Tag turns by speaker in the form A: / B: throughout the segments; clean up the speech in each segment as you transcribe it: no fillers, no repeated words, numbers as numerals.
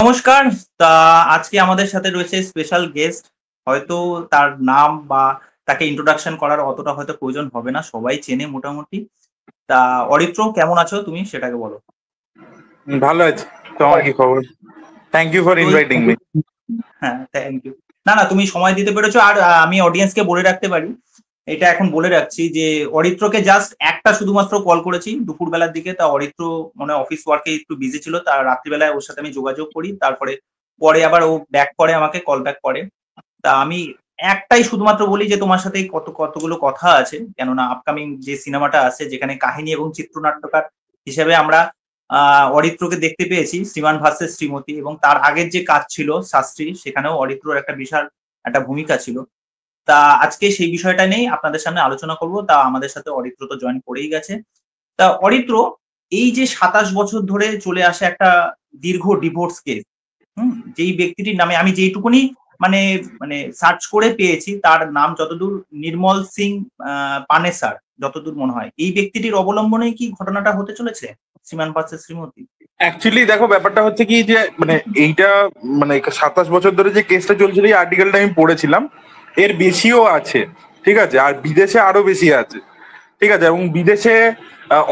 A: নমস্কার। তা আজকে আমাদের সাথে রয়েছে স্পেশাল গেস্ট। হয়তো তার নাম বা তাকে ইন্ট্রোডাকশন করার অতটা হয়তো প্রয়োজন হবে না। সবাই চেনে মোটামুটি। তা অরিত্র কেমন আছো তুমি সেটাকে বলো?
B: ভালো আছি। তোমার কি খবর? থ্যাংক ইউ ফর
A: তুই
B: ইনভাইটিং মি।
A: হ্যাঁ, থ্যাংক ইউ। না, তুমি সময় দিতে পেরেছো। আর আমি অডিয়েন্সকে বলে রাখতে পারি, এটা এখন বলে রাখছি যে অরিত্রকে জাস্ট একটা শুধুমাত্র কল করেছি দুপুরবেলার দিকে। তা অরিত্র মনে হয় অফিস ওয়ার্কে একটু বিজি ছিল। তার রাত্রিবেলায় ওর সাথে আমি যোগাযোগ করি। তারপরে পরে আবার ও ব্যাক করে, আমাকে কল ব্যাক করে। তা আমি একটাই শুধুমাত্র বলি যে তোমার সাথে কতগুলো কথা আছে। কেননা আপকামিং যে সিনেমাটা আছে যেখানে কাহিনী এবং চিত্রনাট্যকার হিসেবে আমরা অরিত্রকে দেখতে পেয়েছি 'শ্রীমান ভার্সেস শ্রীমতী', এবং তার আগের যে কাজ ছিল 'শাস্ত্রী', সেখানেও অরিত্রর একটা বিশাল একটা ভূমিকা ছিল। তা আজকে সেই বিষয়টা নিয়েই আপনাদের সামনে আলোচনা করব। তা আমাদের সাথে অরিত্র তো জয়েন করেই গেছে। তা অরিত্র, এই যে ২৭ বছর ধরে চলে আসে একটা দীর্ঘ ডিভোর্স কেস, যেই ব্যক্তিটির নামে আমি যেইটুকুনি মানে মানে সার্চ করে পেয়েছি, তার নাম যতদূর নির্মল সিং পানেসার, যতদূর মনে হয়। এই ব্যক্তিটির অবলম্বনেই কি ঘটনাটা হতে চলেছে 'শ্রীমান ভার্সেস শ্রীমতী'?
B: অ্যাকচুয়ালি দেখো, ব্যাপারটা হচ্ছে কি যে এইটা 27 বছর ধরে যে কেসটা চলছিল, এই আর্টিকেলটা আমি পড়েছিলাম। এর বেশিও আছে, ঠিক আছে, আর বিদেশে আরো বেশি আছে, ঠিক আছে। এবং বিদেশে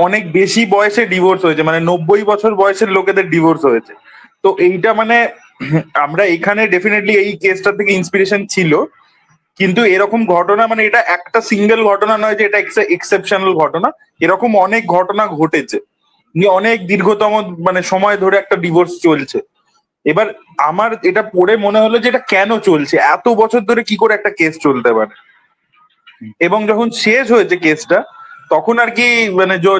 B: অনেক বেশি বয়সে ডিভোর্স হয়েছে, 90 বছর বয়সের লোকেদের ডিভোর্স হয়েছে। তো এইটা আমরা এখানে ডেফিনেটলি এই কেসটা থেকে ইন্সপিরেশন ছিল। কিন্তু এরকম ঘটনা, এটা একটা সিঙ্গেল ঘটনা নয় যে এটা এক্সেপশনাল ঘটনা। এরকম অনেক ঘটনা ঘটেছে, অনেক দীর্ঘতম সময় ধরে একটা ডিভোর্স চলছে। এবার আমার এটা পড়ে মনে হলো যে এটা কেন চলছে, এত বছর ধরে কি করে একটা কেস চলতে পারে। এবং যখন শেষ হয়েছে কেসটা, তখন আর কি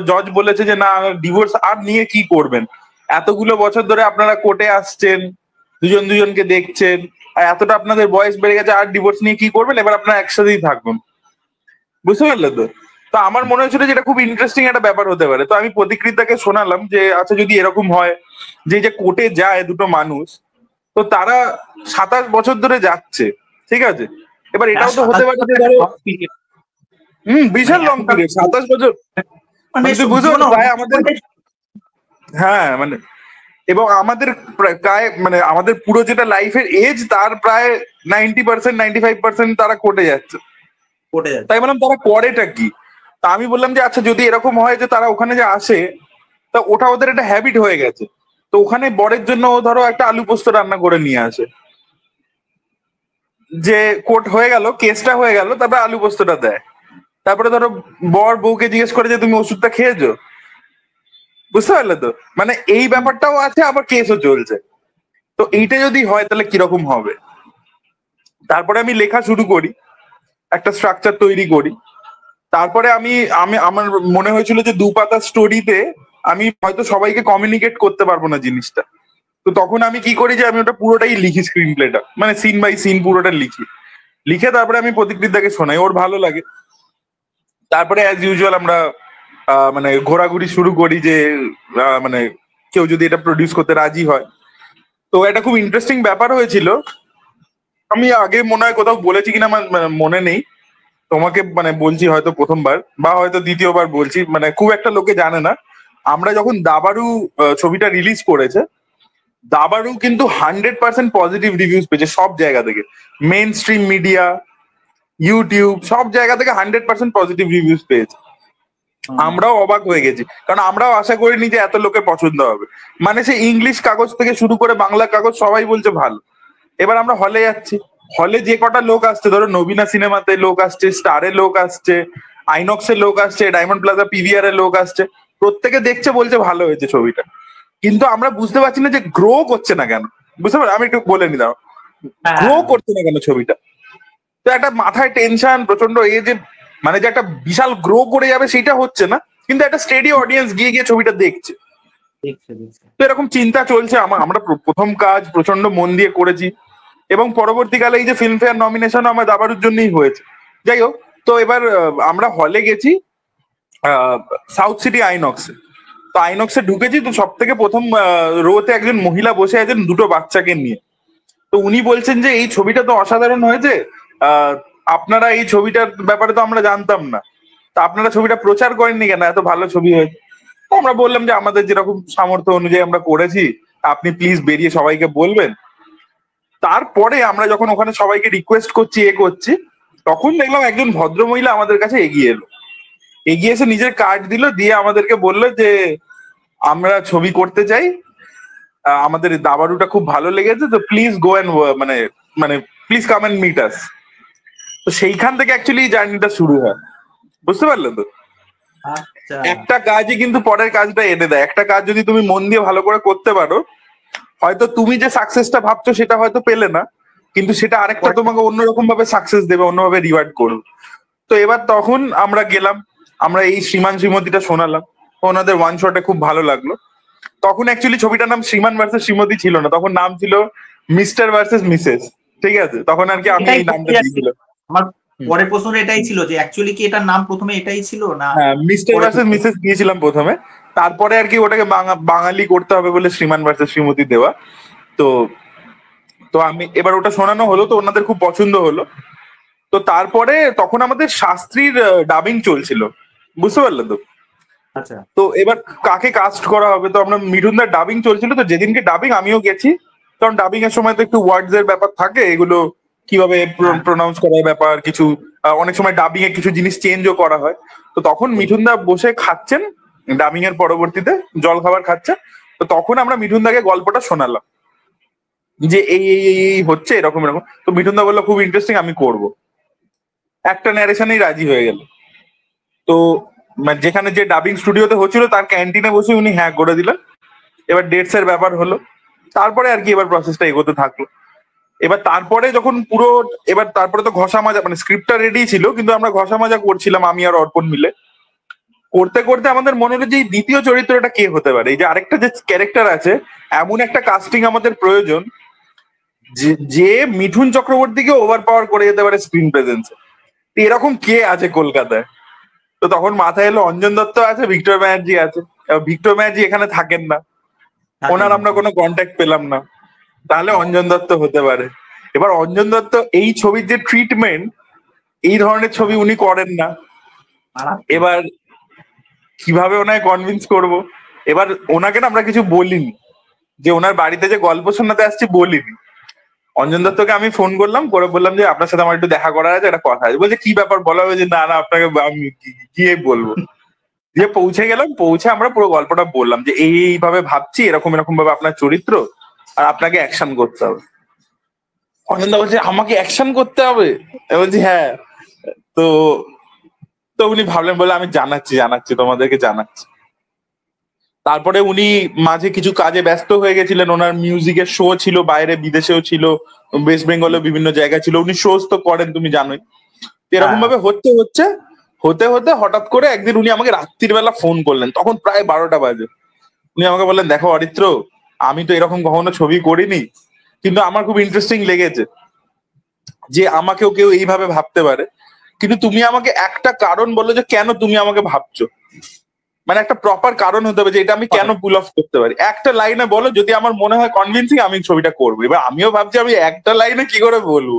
B: জজ বলেছে যে না, ডিভোর্স আর নিয়ে কি করবেন, এতগুলো বছর ধরে আপনারা কোর্টে আসছেন, দুজন দুজনকে দেখছেন, আর এতটা আপনাদের বয়স বেড়ে গেছে, আর ডিভোর্স নিয়ে কি করবেন, এবার আপনারা একসাথেই থাকুন। বুঝতে পারলে তো? তো আমার মনে হয়েছিল যে এটা খুব ইন্টারেস্টিং একটা ব্যাপার হতে পারে। তো আমি প্রতিকৃতাকে শোনালাম যে আচ্ছা, যদি এরকম হয় যে যে কোর্টে যায় দুটো মানুষ, তো তারা 27 বছর ধরে যাচ্ছে, ঠিক আছে। এবার এটাও তো হতে পারে যে ধরো,
A: মানে
B: বিশাল লং
A: এখনকার
B: পিরিয়ড 27 বছর।
A: মানে
B: তুই বুঝতে
A: জীবনে
B: পারছো প্রায়
A: অনেক
B: আমাদের, হ্যাঁ এবং আমাদের প্রায় আমাদের পুরো যেটা লাইফের এজ, তার প্রায় 90%, 95% তারা কোর্টে যাচ্ছে।
A: ঘটে যাচ্ছে।
B: তাই বললাম তারা করেটা কি। তা আমি বললাম যে আচ্ছা, যদি এরকম হয় যে তারা ওখানে যে আসে, তা ওটা ওদের একটা হ্যাবিট হয়ে গেছে। তো ওখানে বরের জন্য ধরো একটা আলু পোস্ত রান্না করে নিয়ে আসে, যে কোর্ট হয়ে গেল, কেসটা হয়ে গেল, তারপরে আলু পোস্তটা দেয়। তারপরে ধরো বর বউকে জিজ্ঞেস করে যে তুমি ওষুধটা খেয়েছো। বুঝতে পারলে তো? এই ব্যাপারটাও আছে, আবার কেসও চলছে। তো এইটা যদি হয় তাহলে কিরকম হবে। তারপরে আমি লেখা শুরু করি, একটা স্ট্রাকচার তৈরি করি। তারপরে আমি আমি আমার মনে হয়েছিল যে 2 পাতা স্টোরিতে আমি হয়তো সবাইকে কমিউনিকেট করতে পারবো না জিনিসটা। তো তখন আমি কি করি যে আমি ওটা পুরোটাই লিখি, স্ক্রিন প্লেটা সিন বাই সিন পুরোটা লিখি। লিখে তারপরে আমি প্রতিকৃতাকে শোনাই, ওর ভালো লাগে। তারপরে অ্যাজ ইউজুয়াল আমরা ঘোরাঘুরি শুরু করি যে কেউ যদি এটা প্রডিউস করতে রাজি হয়। তো এটা খুব ইন্টারেস্টিং ব্যাপার হয়েছিল। আমি আগে মনে হয় কোথাও বলেছি কিনা আমার মনে নেই। তোমাকে বলছি হয়তো প্রথমবার, বা হয়তো দ্বিতীয়বার বলছি, খুব একটা লোকে জানে না। আমরা যখন দাবারু ছবিটা রিলিজ করেছে, দাবারু কিন্তু 100% পজিটিভ রিভিউজ পেয়েছে সব জায়গা থেকে। মেইন স্ট্রিম মিডিয়া, ইউটিউব, সব জায়গা থেকে 100% পজিটিভ রিভিউজ পেয়েছে। আমরাও অবাক হয়ে গেছি, কারণ আমরাও আশা করিনি যে এত লোকের পছন্দ হবে। সে ইংলিশ কাগজ থেকে শুরু করে বাংলা কাগজ সবাই বলছে ভালো। এবার আমরা হলে যাচ্ছি, হলে যে কটা লোক আসছে, ধরো নবীনা সিনেমাতে লোক আসছে, স্টারে লোক আসছে, আইনক্সের লোক আসছে, ডায়মন্ড প্লাজা পিভিআর এর লোক আসছে, প্রত্যেকে দেখছে, বলছে ভালো হয়েছে ছবিটা। কিন্তু আমরা বুঝতে পারছি না যে গ্রো করছে না কেন। বুঝতে পারো, আমি একটু বলে নিলাম, গ্রো করছে না কেন ছবিটা। তো একটা মাথায় টেনশন প্রচন্ড, এই যে যে একটা বিশাল গ্রো করে যাবে সেটা হচ্ছে না, কিন্তু একটা স্টেডি অডিয়েন্স গিয়ে গিয়ে ছবিটা দেখছে। তো এরকম চিন্তা চলছে। আমরা প্রথম কাজ প্রচন্ড মন দিয়ে করেছি, এবং পরবর্তীকালে এই যে ফিল্মফেয়ার নমিনেশন আমার দাবারুর জন্যই হয়েছে। যাই হোক, তো এবার আমরা হলে গেছি সাউথ সিটি আইনক্সে। তো আইনক্সে ঢুকেছি, তো সব থেকে প্রথম রোতে একজন মহিলা বসে আছেন দুটো বাচ্চাকে নিয়ে। তো উনি বলছেন যে এই ছবিটা তো অসাধারণ হয়েছে, আপনারা এই ছবিটার ব্যাপারে তো আমরা জানতাম না, তা আপনারা ছবিটা প্রচার করেননি কেন, এত ভালো ছবি হয়েছে। তো আমরা বললাম যে আমাদের যেরকম সামর্থ্য অনুযায়ী আমরা করেছি, আপনি প্লিজ বেরিয়ে সবাইকে বলবেন। তারপরে আমরা যখন ওখানে সবাইকে রিকোয়েস্ট করছি করছি, তখন দেখলাম একজন ভদ্রমহিলা আমাদের কাছে এগিয়ে এলো, এগিয়ে এসে নিজের কার্ড দিল, দিয়ে আমাদেরকে বললো যে আমরা ছবি করতে চাই, আমাদের দাবারুটা খুব ভালো লেগেছে, তো প্লিজ গো অ্যান্ড মানে মানে প্লিজ কাম অ্যান্ড মিট আস। তো সেইখান থেকে অ্যাকচুয়ালি জার্নিটা শুরু হয়, বুঝতে পারলে তো?
A: আচ্ছা
B: একটা কাজই কিন্তু পরের কাজটা এনে দেয়। একটা কাজ যদি তুমি মন দিয়ে ভালো করে করতে পারো, হয়তো তুমি যে সাকসেসটা ভাবছো সেটা হয়তো পেলে না, কিন্তু সেটা আরেকটা তোমাকে অন্যরকম ভাবে সাকসেস দেবে, অন্যভাবে রিওয়ার্ড করবে। তো এবার তখন আমরা গেলাম, আমরা এই শ্রীমান শ্রীমতীটা শোনালাম, ওনাদের ওয়ান শটে খুব ভালো লাগলো। তখন অ্যাকচুয়ালি ছবিটার নাম শ্রীমান ভার্সেস শ্রীমতী ছিল না, তখন নাম ছিল মিস্টার ভার্সেস মিসেস। ঠিক আছে, তখন আর কি আমি এই নামটা দিয়েছিলাম।
A: আমার পরের প্রশ্ন এটাই ছিল যে অ্যাকচুয়ালি কি এটার নাম প্রথমে এটাই ছিল না?
B: হ্যাঁ, মিস্টার ভার্সেস মিসেস দিয়েছিলাম প্রথমে, তারপরে আর কি ওটাকে বাঙালি করতে হবে বলে শ্রীমান ভার্সেস শ্রীমতী দেওয়া। তো তো আমি এবার ওটা শোনানো হলো, তো ওনাদের খুব পছন্দ হলো। তো তারপরে তখন আমাদের শাস্ত্রীর ডাবিং চলছিল, বুঝতে পারলে তো?
A: আচ্ছা
B: তো এবার কাকে কাস্ট করা হবে, তো আমরা মিঠুনদার ডাবিং চলছিল, তো যেদিনকে ডাবিং আমিও গেছি, কারণ ডাবিং এর সময় তো একটু ওয়ার্ডস এর ব্যাপার থাকে, এগুলো কিভাবে প্রোনাউন্স করার ব্যাপার কিছু, অনেক সময় ডাবিং এ কিছু জিনিস চেঞ্জও করা হয়। তো তখন মিঠুনদা বসে খাচ্ছেন ডাবিং এর পরবর্তীতে, জল খাবার খাচ্ছেন। তো তখন আমরা মিঠুনদাকে গল্পটা শোনালাম যে এই এই এই এই হচ্ছে এরকম এরকম। তো মিঠুনদা বললো খুব ইন্টারেস্টিং, আমি করব। একটা ন্যারেশনেই রাজি হয়ে গেল। তো মানে যেখানে যে ডাবিং স্টুডিওতে হচ্ছিল তার ক্যান্টিনে বসে উনি হ্যাঁ করে দিলেন। এবার ডেটস এর ব্যাপার হলো, তারপরে আর কি এবার প্রসেসটা এগোতে থাকলো। এবার তারপরে যখন পুরো, এবার তারপরে তো ঘষা মাজা, মানে স্ক্রিপ্টটা রেডি ছিল, কিন্তু আমরা ঘষা মাজা করছিলাম আমি আর অর্পণ মিলে। করতে করতে আমাদের মনে হলো যে এই দ্বিতীয় চরিত্রটা কে হতে পারে, এই যে আরেকটা যে ক্যারেক্টার আছে, এমন একটা কাস্টিং আমাদের প্রয়োজন যে মিঠুন চক্রবর্তীকে ওভার পাওয়ার করে যেতে পারে স্ক্রিন প্রেজেন্সে। এরকম কে আছে কলকাতায়? তো তখন মাথায় এলো অঞ্জন দত্ত আছে, ভিক্টর ব্যানার্জি আছে। এবার ভিক্টর ব্যানার্জি এখানে থাকেন না, ওনার আমরা কোনো কন্ট্যাক্ট পেলাম না, তাহলে অঞ্জন দত্ত হতে পারে। এবার অঞ্জন দত্ত এই ছবির যে ট্রিটমেন্ট, এই ধরনের ছবি উনি করেন না। এবার কিভাবে ওনাকে কনভিন্স করব? এবার ওনাকে না আমরা কিছু বলিনি, যে ওনার বাড়িতে যে গল্প শোনাতে আসছি বলিনি। অঞ্জন দত্তকে আমি ফোন করলাম, করে বললাম যে আপনার সাথে আমার একটু দেখা করার আছে, একটা কথা আছে। বলছে কি ব্যাপার, বলা হয়েছে? না না, আপনাকে আমি গিয়ে বলবো। দিয়ে পৌঁছে গেলাম, পৌঁছে আমরা পুরো গল্পটা বললাম যে এইভাবে ভাবছি, এরকম এরকম ভাবে আপনার চরিত্র, আর আপনাকে অ্যাকশন করতে হবে। অনিন্দা বলছে আমাকে অ্যাকশন করতে হবে? আমি বলছি হ্যাঁ। তো তো উনি ভাবলেন, বলে আমি জানাচ্ছি জানাচ্ছি তোমাদেরকে জানাচ্ছি। তারপরে উনি মাঝে কিছু কাজে ব্যস্ত হয়ে গেছিলেন, ওনার মিউজিকের শো ছিল, বাইরে বিদেশেও ছিল, ওয়েস্ট বেঙ্গলেও বিভিন্ন জায়গায় ছিল, উনি শোজ তো করেন তুমি জানোই। এরকম ভাবে হতে হতে হঠাৎ করে একদিন উনি আমাকে রাত্রির বেলা ফোন করলেন, তখন প্রায় 12টা বাজে। উনি আমাকে বললেন, দেখো অরিত্র, আমি তো এরকম কখনো ছবি করিনি, কিন্তু আমার খুব ইন্টারেস্টিং লেগেছে যে আমাকেও কেউ এইভাবে ভাবতে পারে, কিন্তু তুমি আমাকে একটা কারণ বলো যে কেন তুমি আমাকে ভাবছো, মানে একটা প্রপার কারণ হতে হবে যে এটা আমি কেন পুল অফ করতে পারি। একটা লাইনে বলো, যদি আমার মনে হয় কনভিন্সিং, আমি ছবিটা করবো। এবার আমিও ভাবছি আমি একটা লাইনে কি করে বলবো,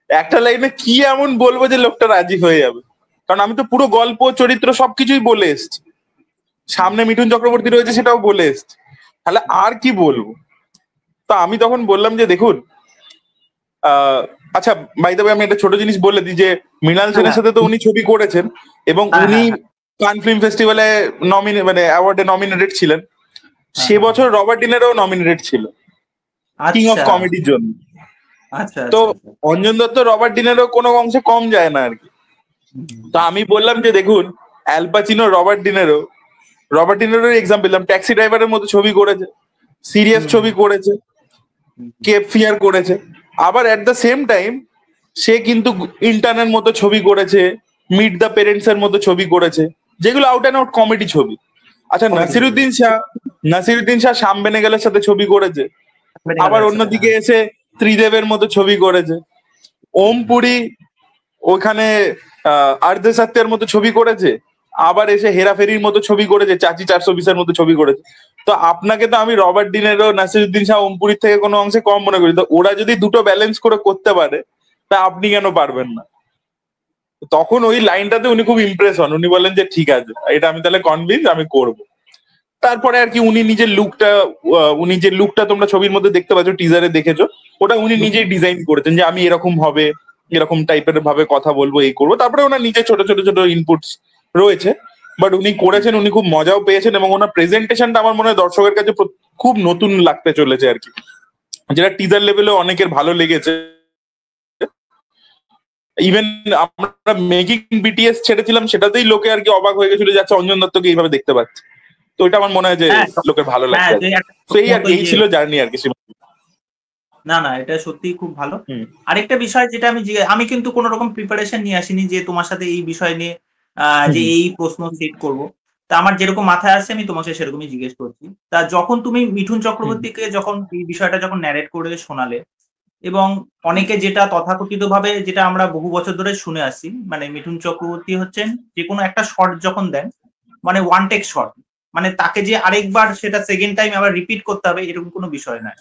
B: একটা লাইনে কি এমন বলবো যে লোকটা রাজি হয়ে যাবে, কারণ আমি তো পুরো গল্প চরিত্র সবকিছুই বলে এসছি, সামনে মিঠুন চক্রবর্তী রয়েছে সেটাও বলে এসছি, তাহলে আর কি বলবো? তো আমি তখন বললাম যে দেখুন, আচ্ছা বাই দ্য ওয়ে আমি একটা ছোট জিনিস বলে দিই যে মৃণাল সেনের সাথে তো উনি ছবি করেছেন, এবং উনি কান ফিল্ম ফেস্টিভ্যালে মানে অ্যাওয়ার্ডে নমিনেটেড ছিলেন। সে বছর রবার্ট ডিনেরও নমিনেটেড ছিল কিং অফ কমেডির জন্য। তো অঞ্জন দত্ত রবার্ট ডিনেরও কোনো অংশে কম যায় না আর কি। তো আমি বললাম যে দেখুন, অ্যাল পাচিনো, রবার্ট ডিনেরোর এক্সাম্পল দিলাম, ট্যাক্সি ড্রাইভারের মতো ছবি করেছে, সিরিয়াস ছবি করেছে, কেপ ফিয়ার করেছে, আবার এট দ্য সেম টাইম সে কিন্তু ইন্টার্নের মতো ছবি করেছে, মিট দ্য পেরেন্টস এর মতো ছবি করেছে, যেগুলো আউট অ্যান্ড আউট কমেডি ছবি। আচ্ছা, নাসিরুদ্দিন শাহ শাম বেনেগালের সাথে ছবি করেছে, আবার অন্যদিকে এসে ত্রিদেবের মতো ছবি করেছে, ওম পুরী ওখানে আর্ধে সত্যের মতো ছবি করেছে, আবার এসে হেরাফেরির মতো ছবি করেছে, চাচি 420 মতো ছবি করেছে। তো আপনাকে তো আমি রবার্ট ডিনেরো, নাসিরুদ্দিন শাহ, ওমপুরীর থেকে কোনো অংশে কম মনে করি। তো ওরা যদি দুটো ব্যালেন্স করে করতে পারে, তা আপনি কেন পারবেন না? তখন ওই লাইনটাতে উনি খুব ইমপ্রেস হন, উনি বলেন যে ঠিক আছে, এটা আমি তাহলে কনভিন্স, আমি করব। তারপরে আর কি উনি যে লুকটা তোমরা ছবির মধ্যে দেখতে পাচ্ছ, টিজারে দেখেছো, ওটা উনি নিজেই ডিজাইন করেছেন যে আমি এরকম হবে, এরকম টাইপের ভাবে কথা বলবো, এই করবো। তারপরে ওনার নিজে ছোট ছোট ছোট ইনপুটস রয়েছে, বাট উনি করেছেন, উনি খুব মজাও পেয়েছেন, এবং ওনার প্রেজেন্টেশনটা আমার মনে হয় দর্শকের কাছে খুব নতুন লাগতে চলেছে আর কি, যেটা টিজার লেভেলে অনেকের ভালো লেগেছে। ইভেন আমরা মেকিং বিটিএস ছেড়েছিলাম, সেটাতেই লোকে আর কি অবাক হয়ে গেছিল যে আচ্ছা অঞ্জন দত্তকে এইভাবে দেখতে পাচ্ছে। তো এটা আমার মনে হয় যে লোকের ভালো লাগছে। সেই আর কি, এই ছিল জার্নি আর কি।
A: না না, এটা সত্যি খুব ভালো। আরেকটা বিষয় যেটা আমি কিন্তু কোনো রকম প্রিপারেশন নিয়ে আসিনি যে তোমার সাথে এই বিষয় নিয়ে যে এই প্রশ্ন সেট করব। তা আমার যেরকম মাথায় আসছে আমি তোমাকে সেরকমই জিজ্ঞেস করছি। তা যখন তুমি মিঠুন চক্রবর্তীকে যখন এই বিষয়টা যখন ন্যারেট করে শোনালে, এবং অনেকে যেটা তথাকথিত ভাবে যেটা আমরা বহু বছর ধরে শুনে আসছি, মানে মিঠুন চক্রবর্তী হচ্ছেন যে কোনো একটা শট যখন দেন, মানে ওয়ান টেক শট, মানে তাকে যে আরেকবার সেটা সেকেন্ড টাইম আবার রিপিট করতে হবে এরকম কোনো বিষয় নয়।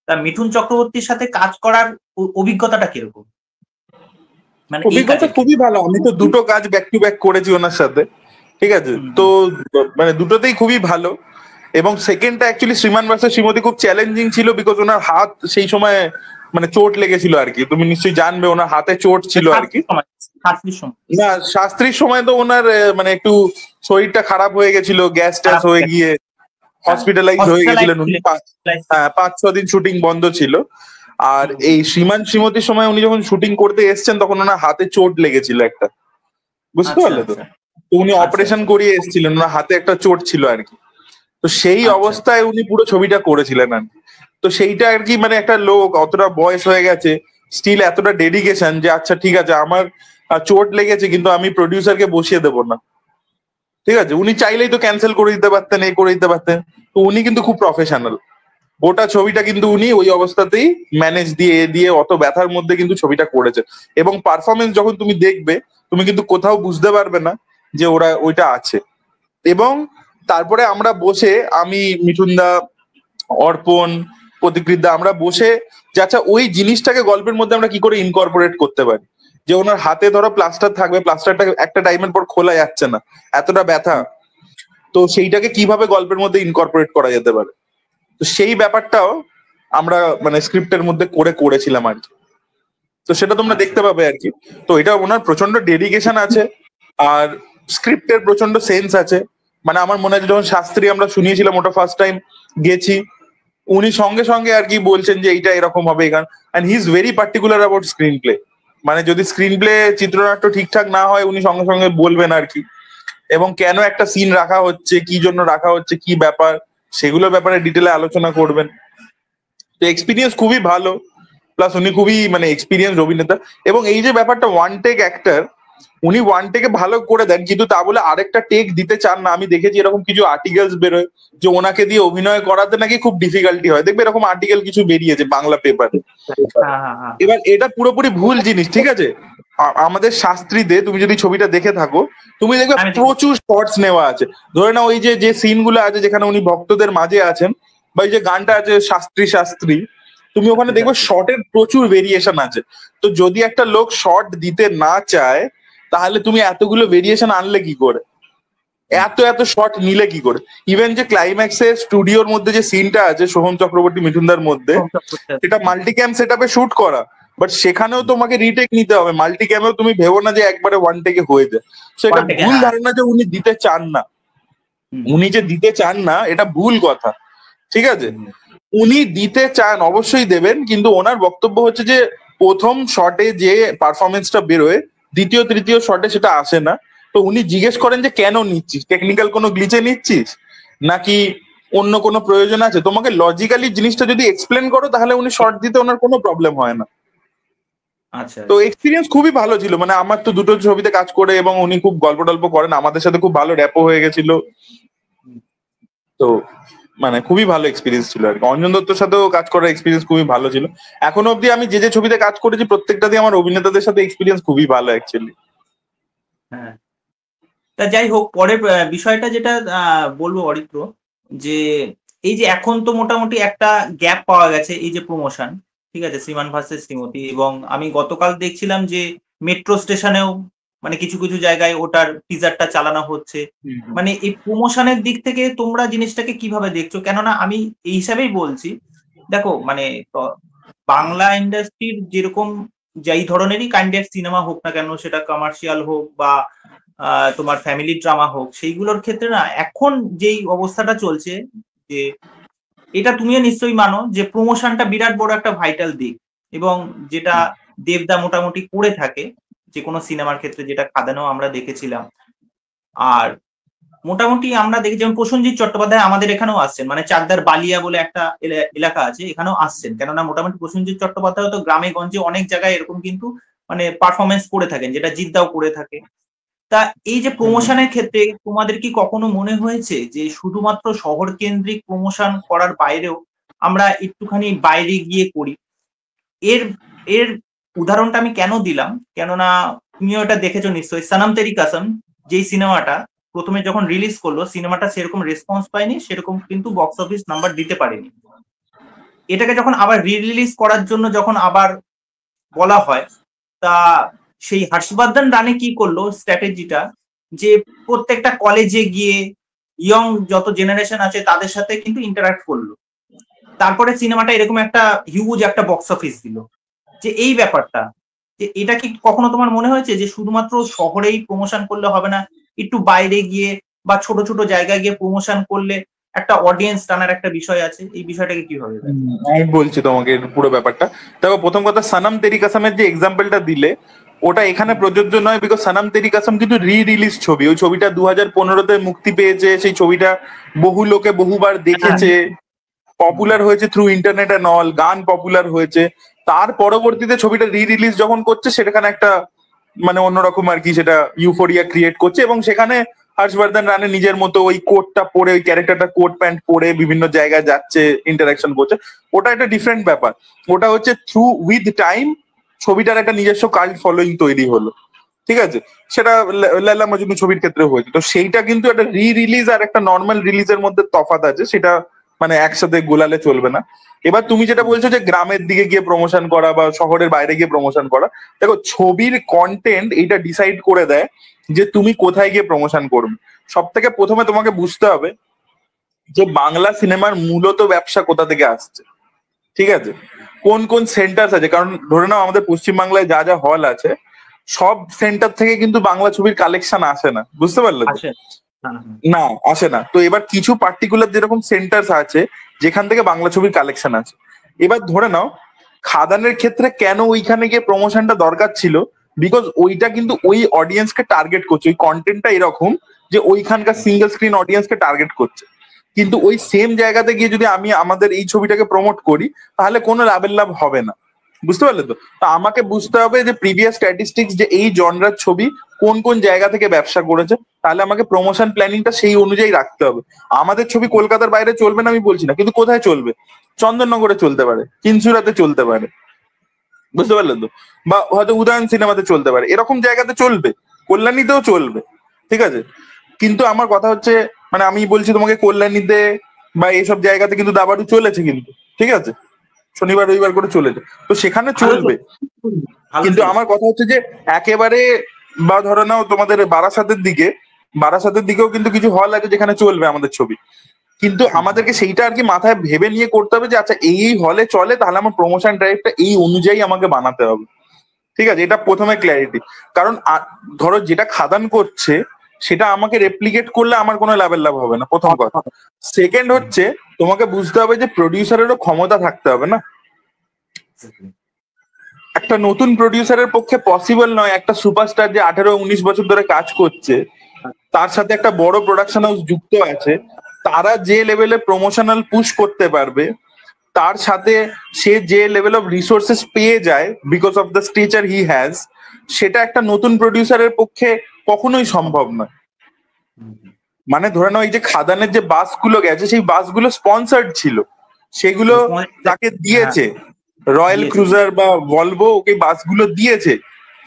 A: তা মিঠুন চক্রবর্তীর সাথে কাজ করার অভিজ্ঞতাটা কিরকম?
B: মানে অভিজ্ঞতা খুবই ভালো। আমি তো দুটো কাজ ব্যাক টু ব্যাক করেছি ওনার সাথে, ঠিক আছে? তো মানে দুটোতেই খুবই ভালো। এবং সেকেন্ডটা অ্যাকচুয়ালি শ্রীমান ভার্সেস শ্রীমতী খুব চ্যালেঞ্জিং ছিল, বিকজ ওনার হাত সেই সময় মানে চোট লেগেছিল আর কি। তুমি নিশ্চয়ই জানবে ওনার হাতে চোট ছিল আর কি। না, শাস্ত্রীর সময় তো ওনার মানে একটু শরীরটা খারাপ হয়ে গেছিল, গ্যাস ট্যাস হয়ে গিয়ে হসপিটালাইজ হয়ে গেছিলেন উনি। 5-6 দিন শুটিং বন্ধ ছিল। আর এই শ্রীমান শ্রীমতীর সময় উনি যখন শুটিং করতে এসছেন তখন ওনার হাতে চোট লেগেছিল একটা, বুঝতে পারলে তো? তো উনি অপারেশন করিয়ে এসেছিলেন, ওনার হাতে একটা চোট ছিল আর কি। তো সেই অবস্থায় উনি পুরো ছবিটা করেছিলেন আর কি। তো সেইটা আর কি, মানে একটা লোক অতটা বয়স হয়ে গেছে, স্টিল এতটা ডেডিকেশন যে আচ্ছা ঠিক আছে আমার চোট লেগেছে কিন্তু আমি প্রডিউসারকে বসিয়ে দেবো না, ঠিক আছে? উনি চাইলেই তো ক্যান্সেল করে দিতে পারতেন, এই করে দিতে পারতেন। তো উনি কিন্তু খুব প্রফেশনাল। গোটা ছবিটা কিন্তু উনি ওই অবস্থাতেই ম্যানেজ দিয়ে অত ব্যথার মধ্যে কিন্তু ছবিটা করেছে। এবং পারফরমেন্স যখন তুমি দেখবে তুমি কিন্তু কোথাও বুঝতে পারবে না যে ওরা ওইটা আছে। এবং তারপরে আমরা বসে, আমি, মিঠুনদা, অর্পণ, প্রতিকৃতদা, আমরা বসে যে আচ্ছা ওই জিনিসটাকে গল্পের মধ্যে আমরা কি করে ইনকর্পোরেট করতে পারি। যে ওনার হাতে ধরো প্লাস্টার থাকবে, প্লাস্টারটা একটা টাইমের পর খোলা যাচ্ছে না, এতটা ব্যথা, তো সেইটাকে কিভাবে গল্পের মধ্যে ইনকর্পোরেট করা যেতে পারে। তো সেই ব্যাপারটাও আমরা মানে স্ক্রিপ্টের মধ্যে করেছিলাম আর কি। তো সেটা তোমরা দেখতে পাবে আর কি। তো এটা ওনার প্রচন্ড ডেডিকেশন আছে, আর স্ক্রিপ্টের প্রচন্ড সেন্স আছে। মানে আমার মনে হয় যখন শাস্ত্রী আমরা শুনিয়েছিলাম, ওটা ফার্স্ট টাইম গেছি, উনি সঙ্গে সঙ্গে আর কি বলছেন যে এইটা এরকম হবে এখান। And he is very particular about screen play. মানে যদি স্ক্রিন প্লে চিত্রনাট্য ঠিকঠাক না হয় উনি সঙ্গে সঙ্গে বলবেন আর কি। এবং কেন একটা সিন রাখা হচ্ছে, কি জন্য রাখা হচ্ছে, কি ব্যাপার, সেগুলোর ব্যাপারে ডিটেলে আলোচনা করবেন। তো এক্সপিরিয়েন্স খুবই ভালো, প্লাস উনি খুবই মানে এক্সপিরিয়েন্স অভিনেতা। এবং এই যে ব্যাপারটা ওয়ান টেক অ্যাক্টর, উনি ওয়ান টেকে ভালো করে দেন, কিন্তু তা বলে আরেকটা টেক দিতে চান না। আমি দেখেছি এরকম কিছু আর্টিকেলস বেরোয় যে ওনাকে দিয়ে অভিনয় করাতে নাকি খুব ডিফিকাল্টি হয়, দেখবে এরকম আর্টিকেল কিছু বেরিয়েছে বাংলা পেপারে। এবার এটা পুরোপুরি ভুল জিনিস, ঠিক আছে? আমাদের শাস্ত্রীতে তুমি যদি ছবিটা দেখে থাকো, তুমি দেখবে প্রচুর শর্টস নেওয়া আছে। ধরে নাও ওই যে সিন গুলো আছে যেখানে উনি ভক্তদের মাঝে আছেন, বা এই যে গানটা আছে শাস্ত্রী শাস্ত্রী, তুমি ওখানে দেখবে শর্টের প্রচুর ভেরিয়েশন আছে। তো যদি একটা লোক শর্ট দিতে না চায় তাহলে তুমি এতগুলো ভেরিয়েশন আনলে কি করে, এত শর্ট নিলে কি করে? ইভেন যে ক্লাইম্যাক্সের স্টুডিওর মধ্যে যে সিনটা আছে সোহম চক্রবর্তী মিঠুনদার মধ্যে, সেটা মাল্টিক্যাম সেটআপে শুট করা, বাট সেখানেও তোমাকে রিটেক নিতে হবে। মাল্টিক্যামেও তুমি ভেবো না যে একবারে ওয়ান টেকে হয়ে যায়। সেটা ভুল ধারণা যে উনি দিতে চান না। উনি যে দিতে চান না এটা ভুল কথা, ঠিক আছে? উনি দিতে চান, অবশ্যই দেবেন, কিন্তু ওনার বক্তব্য হচ্ছে যে প্রথম শটে যে পারফরমেন্সটা বেরোয় দ্বিতীয় তৃতীয় শটে সেটা আসে না। তো উনি জিজ্ঞেস করেন যে কেন নিচ্ছিস, টেকনিক্যাল কোনো গ্লিচে নিচ্ছিস নাকি অন্য কোনো প্রয়োজন আছে? তোমাকে লজিক্যালি জিনিসটা যদি এক্সপ্লেন করো তাহলে উনি শর্ট দিতে ওনার কোনো প্রবলেম হয় না।
A: আচ্ছা,
B: তো এক্সপিরিয়েন্স খুবই ভালো ছিল। মানে আমার তো দুটো ছবিতে কাজ করে, এবং উনি খুব গল্প টল্প করেন, আমাদের সাথে খুব ভালো র্যাপো হয়ে গেছিল। তো মানে খুবই ভালো এক্সপিরিয়েন্স ছিল আর কি। অঞ্জন দত্তর সাথেও কাজ করার এক্সপিরিয়েন্স খুবই ভালো ছিল। এখনো অব্দি আমি যে ছবিতে কাজ করেছি প্রত্যেকটাতে আমার অভিনেতাদের সাথে এক্সপিরিয়েন্স খুবই ভালো অ্যাকচুয়ালি।
A: হ্যাঁ, তা যাই হোক, পরের বিষয়টা যেটা বলবো অরিত্র, যে এই যে এখন তো মোটামুটি একটা গ্যাপ পাওয়া গেছে এই যে প্রমোশন, ঠিক আছে, শ্রীমান ভার্সেস শ্রীমতী, এবং আমি গতকাল দেখছিলাম যে মেট্রো স্টেশনেও মানে কিছু কিছু জায়গায় ওটার টিজারটা চালানো হচ্ছে। মানে এই প্রমোশনের দিক থেকে তোমরা জিনিসটাকে কিভাবে দেখছো? কেননা আমি এই হিসাবেই বলছি, দেখো মানে বাংলা ইন্ডাস্ট্রির যেরকম যেই ধরনেরই কাইন্ডের সিনেমা হোক না কেন, সেটা কমার্শিয়াল হোক বা তোমার ফ্যামিলি ড্রামা হোক, সেইগুলোর ক্ষেত্রে না এখন যেই অবস্থাটা চলছে, যে এটা তুমিও নিশ্চয়ই মানো যে প্রমোশনটা বিরাট বড় একটা ভাইটাল দিক, এবং যেটা দেবদা মোটামুটি করে থাকে যে কোনো সিনেমার ক্ষেত্রে, যেটা খাদানেও আমরা দেখেছিলাম। আর মোটামুটি আমরা দেখি যেমন প্রসেনজিৎ চট্টোপাধ্যায় আমাদের এখানেও আসছেন, মানে চাকদার বালিয়া বলে একটা এলাকা আছে, এখানেও আসছেন। কেননা মোটামুটি প্রসেনজিৎ চট্টোপাধ্যায় তো গ্রামে গঞ্জে অনেক জায়গায় এরকম কিন্তু মানে পারফরমেন্স করে থাকেন, যেটা জিদ্দাও করে থাকে। তা এই যে প্রমোশনের ক্ষেত্রে তোমাদের কি কখনো মনে হয়েছে যে শুধুমাত্র শহর কেন্দ্রিক প্রমোশন করার বাইরেও আমরা একটুখানি বাইরে গিয়ে করি? এর এর উদাহরণটা আমি কেন দিলাম, কেননা তুমিও এটা দেখেছো নিশ্চয়ই, সনম তেরি কসম, যেই সিনেমাটা প্রথমে যখন রিলিজ করলো, সিনেমাটা সেরকম রেসপন্স পায়নি, সেরকম কিন্তু বক্স অফিস নাম্বার দিতে পারেনি। এটাকে যখন আবার রিলিজ করার জন্য যখন আবার বলা হয়, তা সেই হর্ষবর্ধন রানে কি করলো স্ট্র্যাটেজিটা, যে প্রত্যেকটা কলেজে গিয়ে ইয়ং যত জেনারেশন আছে তাদের সাথে কিন্তু ইন্টারাক্ট করলো, তারপরে সিনেমাটা এরকম একটা হিউজ একটা বক্স অফিস দিল। যে এই ব্যাপারটা, যে এটা কি কখনো তোমার মনে হয়েছে যে শুধুমাত্র শহরেই প্রমোশন করলে হবে না, একটু বাইরে গিয়ে বা ছোট ছোট জায়গায় গিয়ে প্রমোশন করলে একটা অডিয়েন্স টানার একটা বিষয় আছে? এই বিষয়টাকে কিভাবে দেখো?
B: আমি বলছি তোমাকে পুরো ব্যাপারটা। দেখো, প্রথম কথা, সনম তেরি কসমের যে এক্সাম্পলটা দিলে, ওটা এখানে প্রযোজ্য নয়, বিকজ সনম তেরি কসম কিন্তু রিলিজ ছবি। ওই ছবিটা 2015-তে মুক্তি পেয়েছে, সেই ছবিটা বহু লোকে বহুবার দেখেছে, পপুলার হয়েছে থ্রু ইন্টারনেট এন্ড অল, গান পপুলার হয়েছে। তার পরবর্তীতে ছবিটা রিলিজ যখন করছে, সেখানে একটা মানে অন্যরকম আর কি, সেটা ইউফোরিয়া ক্রিয়েট করছে, এবং সেখানে হর্ষবর্ধন রানে নিজের মতো ওই কোটটা পরে, ওই ক্যারেক্টারটা কোট প্যান্ট পরে বিভিন্ন জায়গায় যাচ্ছে, ইন্টারাকশন করছে। ওটা একটা ডিফারেন্ট ব্যাপার। ওটা হচ্ছে থ্রু উইথ টাইম ছবিটার একটা নিজস্ব কাল্ট ফলোইং তৈরি হলো, ঠিক আছে? সেটা লায়লা মজনু ছবির ক্ষেত্রে হয়েছে। তো সেইটা কিন্তু একটা রিলিজ আর একটা নর্মাল রিলিজের মধ্যে তফাৎ আছে, সেটা মানে একসাথে গোলালে চলবে না। এবার তুমি যেটা বলছো যে গ্রামের দিকে গিয়ে প্রমোশন করা বা শহরের বাইরে গিয়ে প্রমোশন করা, দেখো ছবির কন্টেন্ট এটা ডিসাইড করে দেয় যে তুমি কোথায় গিয়ে প্রমোশন করবে। সব থেকে প্রথমে তোমাকে বুঝতে হবে যে বাংলা সিনেমার মূলত ব্যবসা কোথা থেকে আসছে, ঠিক আছে? কোন কোন সেন্টার আছে, কারণ ধরে নাও আমাদের পশ্চিমবাংলায় যা যা হল আছে, সব সেন্টার থেকে কিন্তু বাংলা ছবির কালেকশন আসে না, বুঝতে পারলে তো? না, আসে না। তো এবার কিছু পার্টিকুলার যেরকম সেন্টার আছে যেখান থেকে বাংলা ছবির কালেকশন আছে। এবার ধরে নাও খাদানের ক্ষেত্রে কেন ওইখানে গিয়ে প্রমোশনটা দরকার ছিল, বিকজ ওইটা কিন্তু ওই অডিয়েন্সকে টার্গেট করছে, ওই কন্টেন্টটা এরকম যে ওইখানকার সিঙ্গেল স্ক্রিন অডিয়েন্সকে টার্গেট করছে। কিন্তু ওই সেম জায়গাতে গিয়ে যদি আমি আমাদের এই ছবিটাকে প্রমোট করি, তাহলে কোনো লাভের লাভ হবে না, বুঝতে পারলে তো? তো আমাকে বুঝতে হবে যে প্রিভিয়াস স্ট্যাটিস্টিক্স, যে এই জনরার ছবি কোন কোন জায়গা থেকে ব্যবসা করেছে, তাহলে আমাকে প্রমোশন প্ল্যানিংটা সেই অনুযায়ী রাখতে হবে। আমাদের ছবি কলকাতার বাইরে চলবে না আমি বলছি না, কিন্তু কোথায় চলবে? চন্দননগরে চলতে পারে, কিনসুরাতে চলতে পারে, বুঝতে পারলে তো? বা হয়তো উদয়ন সিনেমাতে চলতে পারে, এরকম জায়গাতে চলবে, কল্যাণীতেও চলবে, ঠিক আছে? কিন্তু আমার কথা হচ্ছে, মানে আমি বলছি তোমাকে, কল্যাণীতে বা এইসব জায়গাতে কিন্তু দাবাড়ু চলেছে কিন্তু, ঠিক আছে? শনিবার রবিবার করে চলেছে, তো সেখানে চলবে। কিন্তু আমার কথা হচ্ছে যে একেবারে, বা ধরে নাও তোমাদের বারাসাতের দিকেও কিন্তু কিছু হল আছে যেখানে চলবে আমাদের ছবি, কিন্তু আমাদেরকে সেইটা আর কি মাথায় ভেবে নিয়ে করতে হবে যে আচ্ছা এই হলে চলে, তাহলে আমার প্রমোশন ড্রাইভটা এই অনুযায়ী আমাকে বানাতে হবে, ঠিক আছে? এটা প্রথমে ক্ল্যারিটি। কারণ ধরো যেটা খাদান করছে সেটা আমাকে রেপ্লিকেট করলে আমার কোনো লাভের লাভ হবে না, প্রথম কথা। সেকেন্ড হচ্ছে, তোমাকে বুঝতে হবে যে প্রডিউসারেরও ক্ষমতা থাকতে হবে না। একটা নতুন প্রডিউসারের পক্ষে পসিবল নয় একটা সুপারস্টার যে 18-19 বছর ধরে কাজ করছে, তার সাথে একটা বড় প্রোডাকশন হাউস যুক্ত আছে, তারা যে লেভেলে প্রমোশনাল পুশ করতে পারবে, তার সাথে সে যে লেভেল অফ রিসোর্সেস পেয়ে যায় because of the স্টেচার he has, সেটা একটা নতুন প্রডিউসারের পক্ষে কখনোই সম্ভব নয়। মানে ধরে নাও এই যে খাদানের যে বাসগুলো গেছে, সেই বাসগুলো স্পন্সার্ড ছিল, সেগুলো তাকে দিয়েছে, রয়্যাল ক্রুজার বা ভলভো ওকে বাসগুলো দিয়েছে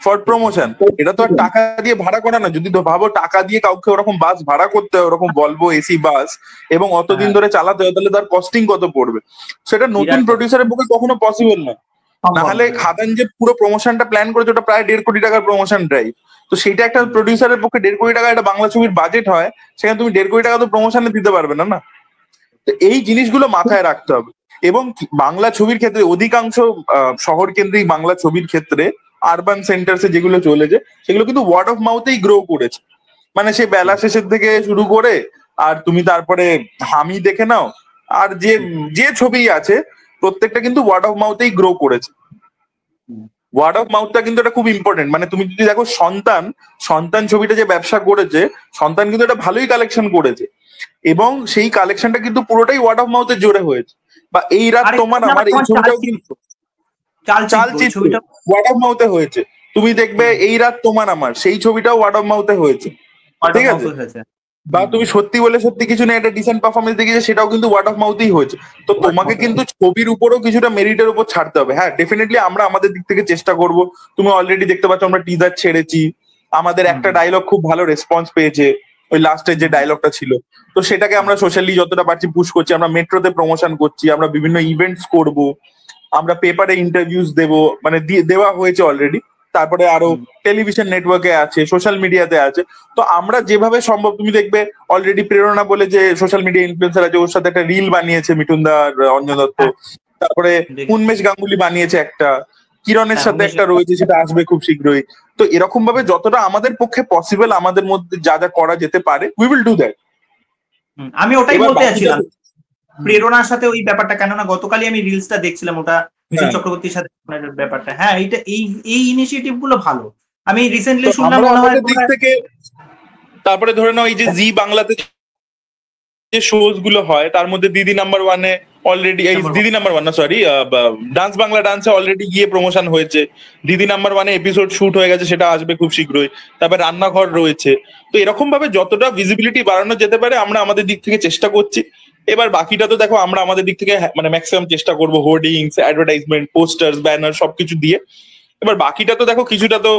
B: ফর প্রমোশন। এটা তো আর টাকা দিয়ে ভাড়া করা না। যদি ভাবো টাকা দিয়ে কাউকে ওরকম বাস ভাড়া করতে হয়, ওরকম ভলভো এসি বাস, এবং অতদিন ধরে চালাতে হয়, তাহলে তার কস্টিং কত পড়বে? সেটা নতুন প্রডিউসারের পক্ষে কখনো পসিবল না। নাহলে খাদান যে পুরো প্রমোশনটা প্ল্যান করেছে ওটা প্রায় 1.5 কোটি টাকার প্রমোশন ড্রাইভ। তো সেইটা একটা প্রডিউসারের পক্ষে 1.5 কোটি টাকা একটা বাংলা ছবির বাজেট হয়, সেখানে তুমি 1.5 কোটি টাকা তো প্রমোশনে দিতে পারবে না। তো এই জিনিসগুলো মাথায় রাখতে হবে। এবং বাংলা ছবির ক্ষেত্রে অধিকাংশ শহর কেন্দ্রিক বাংলা ছবির ক্ষেত্রে আরবান সেন্টার্সে যেগুলো চলেছে সেগুলো কিন্তু ওয়ার্ড অফ মাউথেই গ্রো করেছে। মানে সে বেলা শেষের থেকে শুরু করে আর তুমি তারপরে হামি দেখে নাও, আর যে যে ছবি আছে প্রত্যেকটা কিন্তু ওয়ার্ড অফ মাউথেই গ্রো করেছে। ওয়ার্ড অফ মাউথটা কিন্তু এটা খুব ইম্পর্টেন্ট। মানে তুমি যদি দেখো সন্তান, সন্তান ছবিটা যে ব্যবসা করেছে, সন্তান কিন্তু এটা ভালোই কালেকশন করেছে এবং সেই কালেকশনটা কিন্তু পুরোটাই ওয়ার্ড অফ মাউথের জোরে হয়েছে। বা এই রাত তোমার আমার এই ছবিটাও কিন্তু চালচিত্র ওয়ার্ড অফ মাউথে হয়েছে। তুমি দেখবে এই রাত তোমার আমার সেই ছবিটাও ওয়ার্ড অফ মাউথে হয়েছে, ঠিক আছে? বা তুমি সত্যি বলে সত্যি কিছু নেই একটা ডিসেন্ট পারফরমেন্স দেখিয়েছে, সেটাও কিন্তু ওয়ার্ড অফ মাউথই হয়েছে। তো তোমাকে কিন্তু ছবির উপরও কিছুটা মেরিটের উপর ছাড়তে হবে। হ্যাঁ, ডেফিনেটলি আমরা আমাদের দিক থেকে চেষ্টা করব। তুমি অলরেডি দেখতে পাচ্ছ আমরা টিজার ছেড়েছি, আমাদের একটা ডায়লগ খুব ভালো রেসপন্স পেয়েছে, ওই লাস্টের যে ডায়লগটা ছিল। তো সেটাকে আমরা সোশ্যালি যতটা পারছি পুশ করছি, আমরা মেট্রোতে প্রমোশন করছি, আমরা বিভিন্ন ইভেন্টস করব, আমরা পেপারে ইন্টারভিউস দেবো, মানে দেওয়া হয়েছে অলরেডি। তারপরে আরো টেলিভিশন নেটওয়ার্কে আছে, সোশ্যাল মিডিয়াতে আছে। তো আমরা যেভাবে সম্ভব, তুমি দেখবে অলরেডি প্রেরণা বলে যে সোশ্যাল মিডিয়া ইনফ্লুয়েন্সার আছে, ওর সাথে একটা রিল বানিয়েছে মিঠুন দা, অঞ্জন দত্ত। তারপরে উন্মেষ গাঙ্গুলি বানিয়েছে একটা, কিরণের সাথে একটা রয়েছে, সেটা আসবে খুব শীঘ্রই। তো এরকম ভাবে যতটা আমাদের পক্ষে পসিবল, আমাদের মধ্যে যা যা করা যেতে পারে, উই উইল ডু দ্যাট।
A: আমি ওটাই বলতে যাচ্ছিলাম প্রেরণার সাথে ওই ব্যাপারটা, কেননা গতকালই আমি রিলসটা দেখছিলাম, ওটা মিঠুন চক্রবর্তীর সাথে ব্যাপারটা। হ্যাঁ, এইটা এই ইনিশিয়েটিভ গুলো ভালো। আমি রিসেন্টলি শুনলাম মনে হয়
B: দিক থেকে। তারপরে ধরে নাও এই যে জি বাংলাতে যে শোজ গুলো হয় তার মধ্যে দিদি নাম্বার ওয়ানে অলরেডি, এই দিদি নাম্বার ওয়ান না সরি, ডান্স বাংলা ডান্সে অলরেডি গিয়ে প্রমোশন হয়েছে। দিদি নাম্বার ওয়ানে এপিসোড শুট হয়ে গেছে, সেটা আসবে খুব শীঘ্রই। তারপর রান্নাঘর রয়েছে। তো এরকম ভাবে যতটা ভিজিবিলিটি বাড়ানো যেতে পারে আমরা আমাদের দিক থেকে চেষ্টা করছি। এবার বাকিটা তো দেখো আমরা আমাদের দিক থেকে মানে ম্যাক্সিমাম চেষ্টা করবো, হোর্ডিংস, অ্যাডভার্টাইজমেন্ট, পোস্টার্স, ব্যানার সবকিছু দিয়ে। এবার বাকিটা তো দেখো কিছুটা তো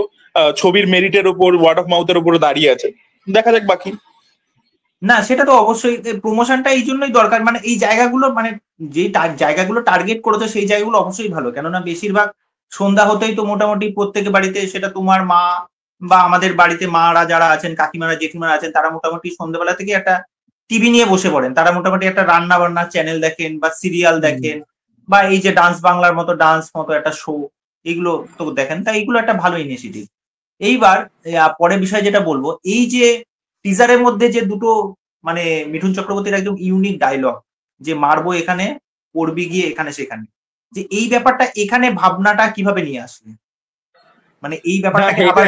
B: ছবির মেরিটের উপর, ওয়ার্ড অফ মাউথের উপর দাঁড়িয়ে আছে, দেখা যাক বাকি।
A: না, সেটা তো অবশ্যই, প্রমোশনটা এই জন্যই দরকার। মানে এই জায়গাগুলো, মানে যে জায়গাগুলো টার্গেট করেছে সেই জায়গাগুলো অবশ্যই ভালো, কেননা বেশিরভাগ সন্ধ্যা হতেই তো মোটামুটি প্রত্যেক বাড়িতে, সেটা তোমার মা বা আমাদের বাড়িতে মারা যারা আছেন, কাকিমারা জেঠিমারা আছেন, তারা মোটামুটি সন্ধ্যাবেলা থেকে একটা টিভি নিয়ে বসে পড়েন। তারা মোটামুটি একটা রান্না বান্নার চ্যানেল দেখেন বা সিরিয়াল দেখেন, বা এই যে ডান্স বাংলার মতো ডান্স মতো একটা শো, এগুলো তো দেখেন। তাই এগুলো একটা ভালো ইনিশিয়েটিভ। এইবার পরের বিষয় যেটা বলবো, এই যে টিজারের মধ্যে যে দুটো, মানে মিঠুন চক্রবর্তীর একদম ইউনিক ডায়লগ, যে মারবো এখানে, পড়বি গিয়ে এখানে সেখানে, যে এই ব্যাপারটা এখানে ভাবনাটা কিভাবে নিয়ে আসলে, মানে এই ব্যাপারটাকে আবার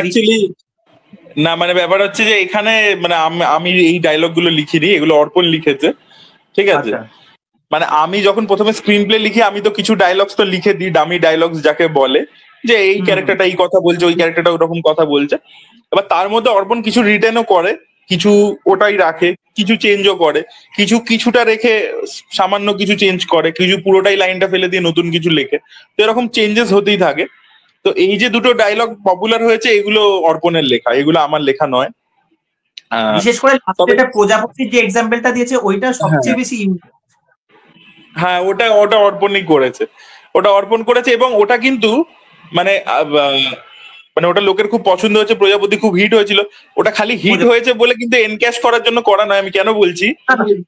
B: না, মানে ব্যাপার হচ্ছে যে এখানে মানে আমি এই ডায়লগ গুলো লিখিনি, এগুলো অর্পণ লিখেছে, ঠিক আছে? মানে আমি যখন প্রথমে স্ক্রিন প্লে লিখি, আমি তো কিছু ডায়লগস তো লিখে দিই, ডামি ডায়লগস যাকে বলে, যে এই ক্যারেক্টারটা এই কথা বলছে, ওই ক্যারেক্টারটা ওরকম কথা বলছে। এবার তার মধ্যে অর্পণ কিছু রিটেনও করে, কিছু ওটাই রাখে, কিছু চেঞ্জও করে, কিছুটা রেখে সামান্য কিছু চেঞ্জ করে, কিছু পুরোটাই লাইনটা ফেলে দিয়ে নতুন কিছু লেখে। তো এরকম চেঞ্জেস হতেই থাকে। তো এই যে দুটো ডায়লগ পপুলার হয়েছে, এগুলো অর্পণের লেখা, এগুলো আমার লেখা নয়।
A: বিশেষ করে প্রজাপতির যে এক্সাম্পলটা দিয়েছে ওইটা সবচেয়ে বেশি।
B: হ্যাঁ, ওটা অর্পণই করেছে, ওটা অর্পণ করেছে। এবং ওটা কিন্তু মানে মানে ওটা লোকের খুব পছন্দ হয়েছে, প্রজাপতি খুব হিট হয়েছিল। ওটা খালি হিট হয়েছে বলে কিন্তু এনক্যাশ করার জন্য করা নয়। আমি কেন বলছি,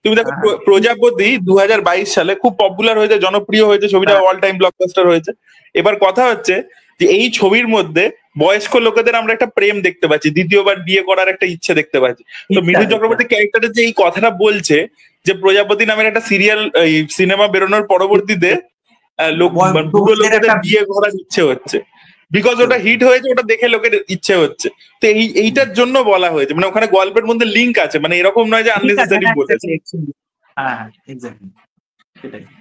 B: তুমি দেখো প্রজাপতি 2022 সালে খুব পপুলার হয়েছে, জনপ্রিয় হয়েছে, ছবিটা অল টাইম ব্লকবাস্টার হয়েছে। এবার কথা হচ্ছে যে এই ছবির মধ্যে বয়স্ক লোকেদের আমরা একটা প্রেম দেখতে পাচ্ছি, দ্বিতীয়বার বিয়ে করার একটা ইচ্ছে দেখতে পাচ্ছি। তো মিঠুন চক্রবর্তী ক্যারেক্টারের যে এই কথাটা বলছে যে প্রজাপতি নামের একটা সিনেমা বেরোনোর পরবর্তীতে বুড়ো লোকেদের বিয়ে করার ইচ্ছে হচ্ছে, বিকজ ওটা হিট হয়েছে, ওটা দেখে লোকের ইচ্ছে হচ্ছে। তো এইটার জন্য বলা হয়েছে, মানে ওখানে গল্পের মধ্যে লিঙ্ক আছে, মানে এরকম নয় যে আননেসেসারি বলেছে।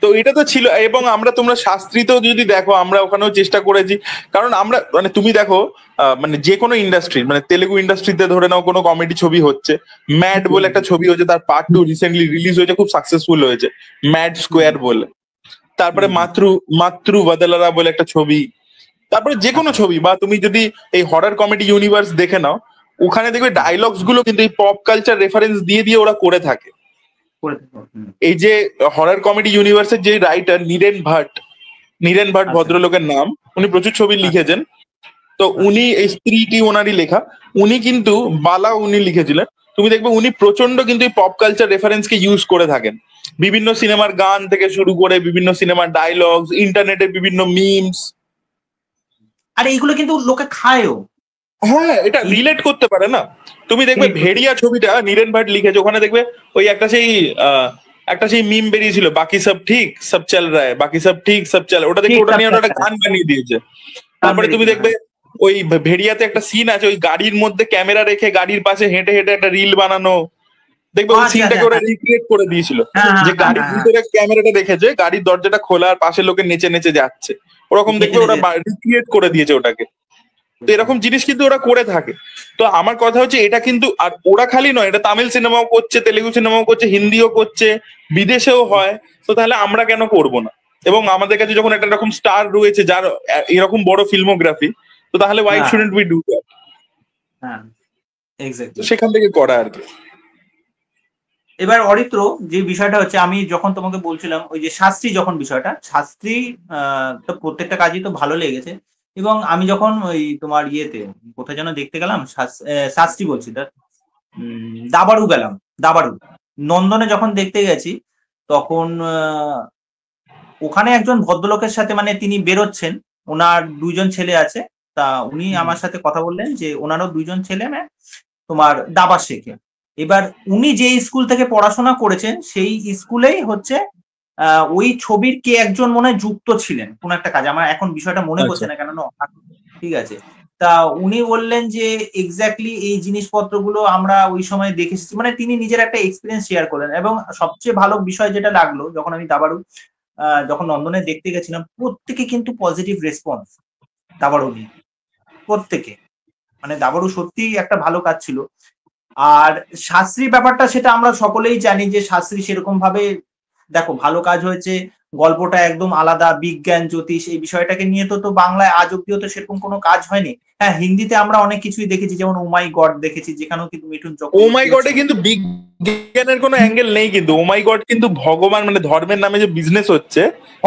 B: তো এটা তো ছিল। এবং তোমরা শাস্ত্রীতেও যদি দেখো, আমরা ওখানেও চেষ্টা করেছি, কারণ আমরা মানে তুমি দেখো মানে যে কোনো ইন্ডাস্ট্রি, মানে তেলেগু ইন্ডাস্ট্রিতে ধরে নাও কোনো কমেডি ছবি হচ্ছে, ম্যাড বলে একটা ছবি হয়েছে, তার পার্ট 2 রিসেন্টলি রিলিজ হয়েছে, খুব সাকসেসফুল হয়েছে, ম্যাড স্কোয়ার বলে। তারপরে মাতৃ বদলারা বলে একটা ছবি। তারপরে যে কোনো ছবি, বা তুমি যদি এই হরর কমেডি ইউনিভার্স দেখে নাও, ওখানে দেখবে ডায়লগস গুলো কিন্তু এই পপ কালচার রেফারেন্স দিয়ে দিয়ে ওরা করে থাকে। এই যে হরর কমেডি ইউনিভার্সের যে রাইটার নীরেন ভাট, নীরেন ভাট
A: আচ্ছা
B: ভদ্রলোকের নাম, উনি প্রচুর ছবি লিখেছেন। তো উনি এই স্ত্রীটি ওনারই লেখা, উনি কিন্তু বালা উনি লিখেছিলেন। তুমি দেখবে উনি প্রচন্ড কিন্তু এই পপ কালচার রেফারেন্সকে ইউজ করে থাকেন, বিভিন্ন সিনেমার গান থেকে শুরু করে বিভিন্ন সিনেমার ডায়লগস, ইন্টারনেটের বিভিন্ন মিমস।
A: আর এইগুলো কিন্তু লোকে খায়ও।
B: হ্যাঁ, এটা রিলেট করতে পারে না। তুমি দেখবে ভেড়িয়া ছবিটা নীরেন ভাট লিখেছে, ওখানে দেখবে ওই একটা সেই মিম বেরিয়েছিল, বাকি সব ঠিক সব চল রা হ্যায়, বাকি সব ঠিক সব চল, ওটা দেখবে ওটা নিয়ে ওটা একটা গান বানিয়ে দিয়েছে। তারপরে তুমি দেখবে ওই ভেড়িয়াতে একটা সিন আছে, ওই গাড়ির মধ্যে ক্যামেরা রেখে গাড়ির পাশে হেঁটে হেঁটে একটা রিল বানানো, দেখবে ওই সিনটাকে ওরা রিক্রিয়েট করে দিয়েছিল, যে গাড়ির ভিতরে ক্যামেরাটা রেখেছে, গাড়ির দরজাটা খোলা আর পাশে লোকে নেচে নেচে যাচ্ছে, ওরকম দেখবে ওরা রিক্রিয়েট করে দিয়েছে ওটাকে। তো এরকম জিনিস কিন্তু ওরা করে থাকে। তো আমার কথা হচ্ছে এটা কিন্তু, আর ওরা খালি নয়, এটা তামিল সিনেমাও করছে, তেলেগু সিনেমাও করছে, হিন্দিও করছে, বিদেশেও হয়। তো তাহলে আমরা কেন করবো না? এবং আমাদের কাছে যখন একটা এরকম স্টার রয়েছে যার এরকম বড় ফিল্মোগ্রাফি, তো তাহলে why shouldn't we do that?
A: হ্যাঁ এক্স্যাক্টলি,
B: সেখান থেকে করা আর কি।
A: এবার অরিত্র, যে বিষয়টা হচ্ছে, আমি যখন তোমাকে বলছিলাম ওই যে শাস্ত্রী, যখন বিষয়টা শাস্ত্রী তো প্রত্যেকটা কাজই তো ভালো লেগেছে। এবং আমি যখন ওই তোমার ইয়েতে কোথায় যেন দেখতে গেলাম, শাস্ত্রী বলছি, দাবাড়ু গেলাম, দাবাড়ু নন্দনে যখন দেখতে গেছি, তখন ওখানে একজন ভদ্রলোকের সাথে, মানে তিনি বেরোচ্ছেন, ওনার 2জন ছেলে আছে, তা উনি আমার সাথে কথা বললেন যে ওনারও 2জন ছেলে মেয়ে তোমার দাবা শেখে। এবার উনি যে স্কুল থেকে পড়াশোনা করেছেন সেই স্কুলেই হচ্ছে ওই ছবির কে একজন মনে হয় যুক্ত ছিলেন কোন একটা কাজ, আমার এখন বিষয়টা মনে পড়ছে না কেন। ঠিক আছে, তা উনি বললেন যে এক্স্যাক্টলি এই জিনিসপত্রগুলো আমরা ওই সময় দেখে এসেছি, মানে তিনি নিজের একটা এক্সপিরিয়েন্স শেয়ার করলেন। এবং সবচেয়ে ভালো বিষয় যেটা লাগলো, যখন আমি দাবাড়ু যখন নন্দনে দেখতে গেছিলাম, প্রত্যেকে কিন্তু পজিটিভ রেসপন্স দাবাড়ু নিয়ে, প্রত্যেকে, মানে দাবাড়ু সত্যি একটা ভালো কাজ ছিল। আর শাস্ত্রী ব্যাপারটা সেটা আমরা সকলেই জানি যে শাস্ত্রী সেরকম ভাবে, দেখো ভালো কাজ হয়েছে, গল্পটা একদম আলাদা, বিজ্ঞান জ্যোতিষ এই বিষয়টাকে নিয়ে তো বাংলায় আজ অব্দিও তো সেরকম কোনো কাজ হয়নি। হ্যাঁ, হিন্দিতে আমরা অনেক কিছুই দেখেছি, যেমন ও মাই গড দেখেছি, যেখানেও কিন্তু মিঠুন
B: ও
A: চক্রবর্তী
B: মাই গডে কিন্তু বিজ্ঞানের কোনো অ্যাঙ্গেল নেই, কিন্তু ও মাই গড কিন্তু ভগবান, মানে ধর্মের নামে যে বিজনেস হচ্ছে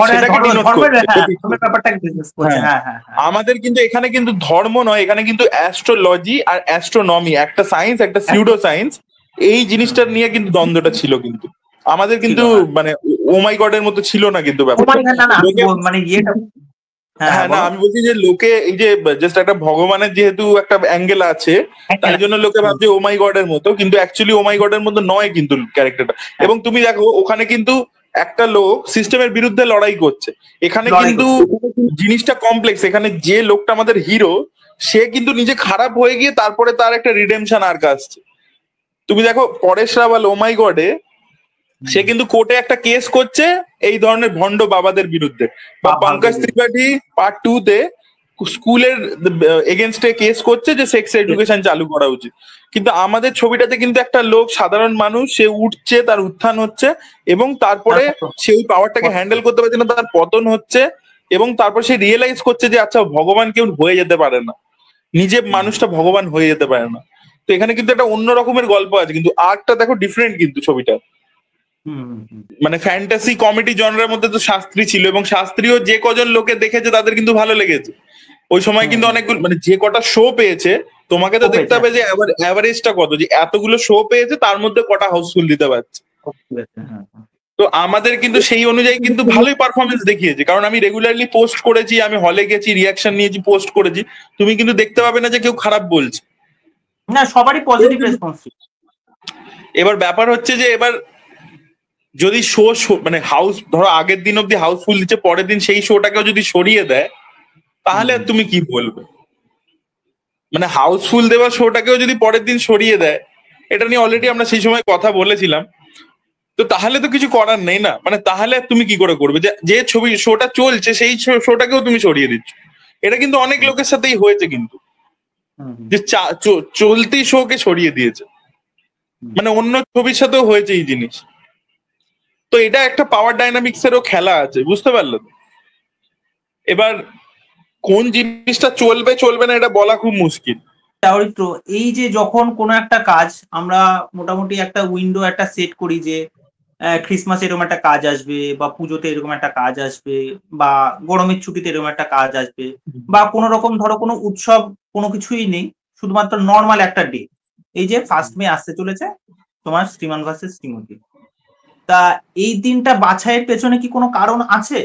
B: সেটাকে ডিনোট করছে। হ্যাঁ, আমাদের কিন্তু এখানে কিন্তু ধর্ম নয়, এখানে কিন্তু অ্যাস্ট্রোলজি আর অ্যাস্ট্রোনমি, একটা সায়েন্স একটা সিউডো সায়েন্স, এই জিনিসটা নিয়ে কিন্তু দ্বন্দ্বটা ছিল। কিন্তু আমাদের কিন্তু মানে ও মাই গড এর মতো ছিল না কিন্তু ব্যাপারটা। হ্যাঁ না, আমি বলছি যে লোকে এই যে জাস্ট একটা ভগবানের যেহেতু একটা অ্যাঙ্গেল আছে, তাই জন্য লোকে ভাবছে ও মাই গড এর মতো, কিন্তু অ্যাকচুয়ালি ও মাই গড এর মতো নয় কিন্তু ক্যারেক্টারটা। এবং তুমি দেখো ওখানে কিন্তু একটা লোক সিস্টেমের বিরুদ্ধে লড়াই করছে, এখানে কিন্তু জিনিসটা কমপ্লেক্স। এখানে যে লোকটা আমাদের হিরো, সে কিন্তু নিজে খারাপ হয়ে গিয়ে তারপরে তার একটা রিডেমশন আর্ক আসছে। তুমি দেখো পরেশ রাওয়াল ও মাই গডে, সে কিন্তু কোর্টে একটা কেস করছে এই ধরনের ভণ্ড বাবাদের বিরুদ্ধে, বা পঙ্কজ ত্রিপাঠী পার্ট 2 তে স্কুলের এগেনস্টে কেস করছে যে সেক্স এডুকেশন চালু করা উচিত। কিন্তু আমাদের ছবিটাতে কিন্তু একটা লোক, সাধারণ মানুষ, সে উঠছে, তার উত্থান হচ্ছে, এবং তারপরে সে ওই পাওয়ারটাকে হ্যান্ডেল করতে পারছে না, তার পতন হচ্ছে, এবং তারপর সে রিয়েলাইজ করছে যে আচ্ছা ভগবান কেউ হয়ে যেতে পারে না, নিজে মানুষটা ভগবান হয়ে যেতে পারে না। তো এখানে কিন্তু একটা অন্য রকমের গল্প আছে, কিন্তু আর্টটা দেখো ডিফারেন্ট কিন্তু ছবিটা। মানে ফ্যান্টাসি কমেডি জনরার মধ্যে তো শাস্ত্রী ছিল, এবং শাস্ত্রীও যে কজন লোকে দেখেছে তাদের কিন্তু ভালো লেগেছে। ওই সময় কিন্তু অনেকগুলো, মানে যে কটা শো পেয়েছে, তোমাকে তো দেখতে হবে যে অ্যাভারেজটা কত, যে এতগুলো শো পেয়েছে তার মধ্যে কটা হাউসফুল দিতে পারছে। তো আমাদের কিন্তু সেই অনুযায়ী কিন্তু ভালোই পারফরমেন্স দেখিয়েছে, কারণ আমি রেগুলারলি পোস্ট করেছি, আমি হলে গেছি, রিয়াকশন নিয়েছি, পোস্ট করেছি, তুমি কিন্তু দেখতে পাবে না যে কেউ খারাপ বলছে,
A: না সবারই পজিটিভ রেসপন্স।
B: এবার ব্যাপার হচ্ছে যে এবার যদি শো মানে হাউস, ধরো আগের দিন অব্দি হাউসফুল দিচ্ছে, পরের দিন সেই শোটাকেও যদি সরিয়ে দেয়, তাহলে তুমি কি বলবে? মানে হাউসফুল দেওয়া শোটাকেও যদি পরের দিন সরিয়ে দেয়, এটা নিয়ে অলরেডি আমরা সেই সময় কথা বলেছিলাম, তো তাহলে তো কিছু করার নেই না। মানে তাহলে তুমি কি করে করবে, যে ছবি শোটা চলছে সেই শোটাকেও তুমি সরিয়ে দিচ্ছ। এটা কিন্তু অনেক লোকের সাথেই হয়েছে কিন্তু, যে চলতি শোকে সরিয়ে দিয়েছে, মানে অন্য ছবির সাথেও হয়েছে এই জিনিস। তো এটা একটা পাওয়ার ডাইনামিক্স এরও খেলা আছে, বুঝতে পারলো? এবার কোন জিনিসটা চলবে চলবে না এটা বলা খুব মুশকিল।
A: অরিত্র, এই যে যখন কোনো একটা কাজ আমরা মোটামুটি একটা উইন্ডো একটা সেট করি, যে ক্রিসমাসে এরকম একটা কাজ আসবে, বা পুজোতে এরকম একটা কাজ আসবে, বা গরমের ছুটিতে এরকম একটা কাজ আসবে, বা কোনো রকম ধরো কোনো উৎসব কোনো কিছুই নেই, শুধুমাত্র নর্মাল একটা ডে। এই যে 1 মে আসতে চলেছে তোমার শ্রীমান ভার্সেস শ্রীমতী, তা এই দিনটা বাছাইয়ের পেছনে কি কোনো কারণ আছে?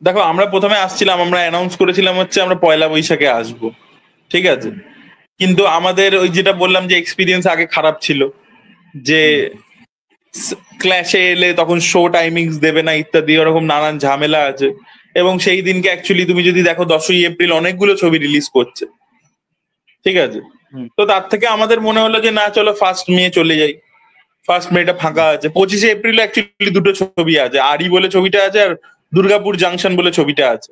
B: দেখো, আমরা প্রথমে আসছিলাম, আমরা অ্যানাউন্স করেছিলাম হচ্ছে আমরা পয়লা বৈশাখে আসবো, ঠিক আছে। কিন্তু আমাদের ওই যেটা বললাম যে এক্সপিরিয়েন্স আগে খারাপ ছিল, যে ক্ল্যাশে এলে তখন শো টাইমিংস দেবে না ইত্যাদি, ওরকম নানান ঝামেলা আছে। এবং সেই দিনকে অ্যাকচুয়ালি তুমি যদি দেখো 10ই এপ্রিল অনেকগুলো ছবি রিলিজ করছে, ঠিক আছে।
A: হুম।
B: তো তার থেকে আমাদের মনে হলো যে না, চলো 1 মে চলে যাই। 1 মেটা ফাঁকা আছে। 25শে এপ্রিল অ্যাকচুয়ালি দুটো ছবি আছে, আরি বলে ছবিটা আছে, আর দুর্গাপুর জাংশন বলে ছবিটা আছে।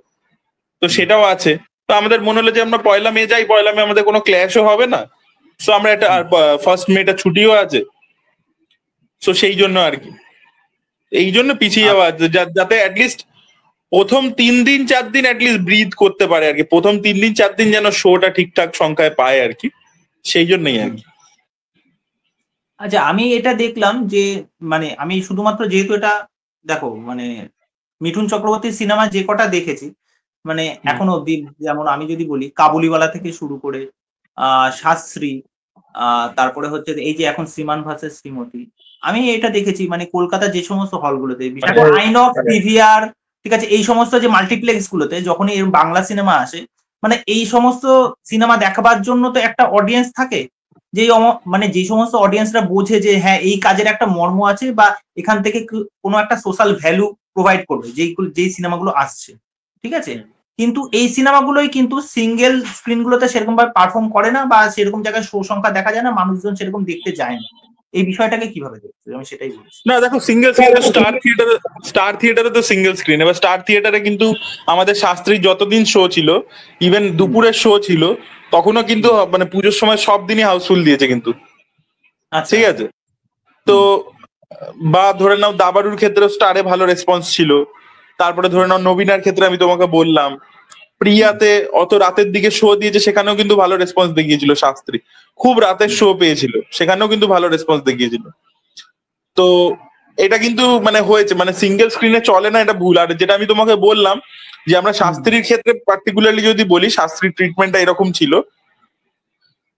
B: তো সেটাও আছে। তো আমাদের মনে হলো যে আমরা 1 মে যাই, 1 মে আমাদের কোনো ক্ল্যাশও হবে না। সো আমরা একটা 1 মেটা ছুটিও আছে, সো সেই জন্য আর কি, এই জন্য পিছিয়ে যাওয়া আছে, যাতে অ্যাটলিস্ট প্রথম 3 দিন 4 দিন অ্যাটলিস্ট ব্রিথ করতে পারে আর কি। প্রথম 3 দিন 4 দিন যেন শোটা ঠিকঠাক সংখ্যায় পায় আর কি, সেই জন্যই আর কি।
A: আচ্ছা, আমি এটা দেখলাম যে মানে আমি শুধুমাত্র যেহেতু এটা দেখো মানে মিঠুন চক্রবর্তীর সিনেমা যে কটা দেখেছি, মানে এখনো অব্দি, যেমন আমি যদি বলি কাবুলিওয়ালা থেকে শুরু করে শাস্ত্রী, তারপরে হচ্ছে এই যে এখন শ্রীমান ভার্সেস শ্রীমতী, আমি এটা দেখেছি মানে কলকাতার যে সমস্ত হলগুলোতে, বিশেষ করে আইনক্স, পিভিআর, ঠিক আছে, এই সমস্ত যে মাল্টিপ্লেক্স গুলোতে যখনই এরকম বাংলা সিনেমা আসে, মানে এই সমস্ত সিনেমা দেখাবার জন্য তো একটা অডিয়েন্স থাকে, যেই মানে যে সমস্ত অডিয়েন্সরা বোঝে যে হ্যাঁ এই কাজের একটা মর্ম আছে, বা এখান থেকে কোনো একটা সোশ্যাল ভ্যালু প্রোভাইড করবে যেই সিনেমাগুলো আসছে, ঠিক আছে। কিন্তু এই সিনেমাগুলোই কিন্তু সিঙ্গেল স্ক্রিন গুলোতে সেরকম ভাবে পারফর্ম করে না, বা সেরকম জায়গায় শো সংখ্যা দেখা যায় না, মানুষজন সেরকম দেখতে যায় না। এই বিষয়টাকে কিভাবে দেখছো? আমি সেটাই বলছি।
B: না দেখো, সিঙ্গেল স্ক্রিন তো স্টার থিয়েটারে তো সিঙ্গেল স্ক্রিন। এবার স্টার থিয়েটারে কিন্তু আমাদের শাস্ত্রীর যতদিন শো ছিল, ইভেন দুপুরের শো ছিল, তখনও কিন্তু মানে পুজোর সময় সব দিনই হাউসফুল দিয়েছে কিন্তু,
A: আচ্ছা।
B: ঠিক আছে। তো বা ধরে নাও দাবারুর ক্ষেত্রে স্টারে ভালো রেসপন্স ছিল। তারপরে ধরে নাও নবীনার ক্ষেত্রে আমি তোমাকে বললাম, প্রিয়াতে অত রাতের দিকে শো দিয়েছে, সেখানেও কিন্তু ভালো রেসপন্স দেখিয়েছিল শাস্ত্রী। খুব রাতের শো পেয়েছিল, সেখানেও কিন্তু ভালো রেসপন্স দেখিয়েছিল। তো এটা কিন্তু মানে হয়েছে, মানে সিঙ্গেল স্ক্রিনে চলে না, এটা ভুল। আর যেটা আমি তোমাকে বললাম যে আমরা শাস্ত্রীর ক্ষেত্রে পার্টিকুলারলি যদি বলি, শাস্ত্রীর ট্রিটমেন্টটা এরকম ছিল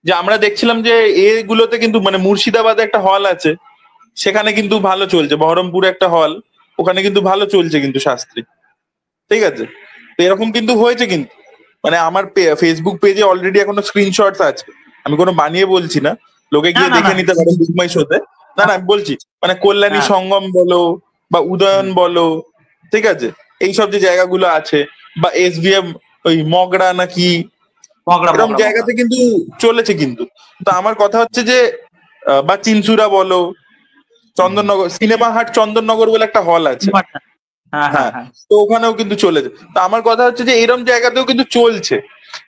B: যে আমরা দেখছিলাম যে এগুলোতে কিন্তু মানে মুর্শিদাবাদে একটা হল আছে, সেখানে কিন্তু ভালো চলছে। বহরমপুরে একটা হল, ওখানে কিন্তু ভালো চলছে কিন্তু শাস্ত্রী, ঠিক আছে। তো এরকম কিন্তু হয়েছে কিন্তু, মানে আমার ফেসবুক পেজে অলরেডি এখনো স্ক্রিনশটস আছে, আমি কোনো বানিয়ে বলছি না, লোকে
A: না
B: গিয়ে
A: না না।
B: দেখে নিতে পারে বুকমাই শোতে। না না, আমি বলছি মানে কল্যাণী
A: হ্যাঁ।
B: সঙ্গম বলো বা উদয়ন বলো, ঠিক আছে, এইসব যে জায়গাগুলো আছে, বা এসভিএম ওই মগরা নাকি,
A: মগরা
B: এরকম
A: মগরা মগরা।
B: জায়গাতে কিন্তু চলেছে কিন্তু। তো আমার কথা হচ্ছে যে বা চিনসুরা বলো, চন্দননগর সিনেমা হাট চন্দননগর বলে একটা হল আছে,
A: হ্যাঁ হ্যাঁ
B: হ্যাঁ,
A: হ্যাঁ।
B: তো ওখানেও কিন্তু চলেছে। তো আমার কথা হচ্ছে যে এরকম জায়গাতেও কিন্তু চলছে।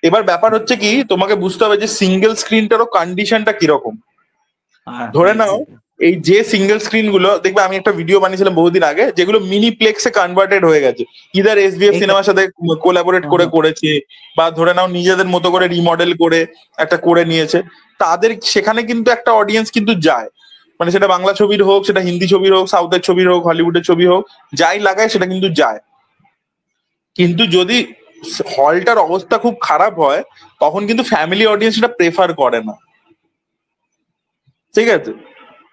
B: এবার ব্যাপার হচ্ছে কি, তোমাকে বুঝতে হবে যে সিঙ্গেল স্ক্রিনটারও কন্ডিশনটা কিরকম।
A: হ্যাঁ,
B: ধরে নাও
A: exactly.
B: এই যে সিঙ্গেল স্ক্রিন গুলো দেখবে, আমি একটা ভিডিও বানিয়েছিলাম বহুদিন আগে, যেগুলো মিনি প্লেক্সে কনভার্টেড হয়ে গেছে, ইদার এসবিএফ সিনেমার সাথে কোলাবোরেট করে করেছে, বা ধরে নাও নিজেদের মতো করে রিমডেল করে একটা করে নিয়েছে, তাদের সেখানে কিন্তু একটা অডিয়েন্স কিন্তু যায়। মানে সেটা বাংলা ছবির হোক, সেটা হিন্দি ছবির হোক, সাউথের ছবির হোক, হলিউডের ছবি হোক, যাই লাগায় সেটা কিন্তু যায়। কিন্তু যদি হলটার অবস্থা খুব খারাপ হয়, তখন কিন্তু ফ্যামিলি অডিয়েন্স সেটা প্রেফার করে না, ঠিক আছে,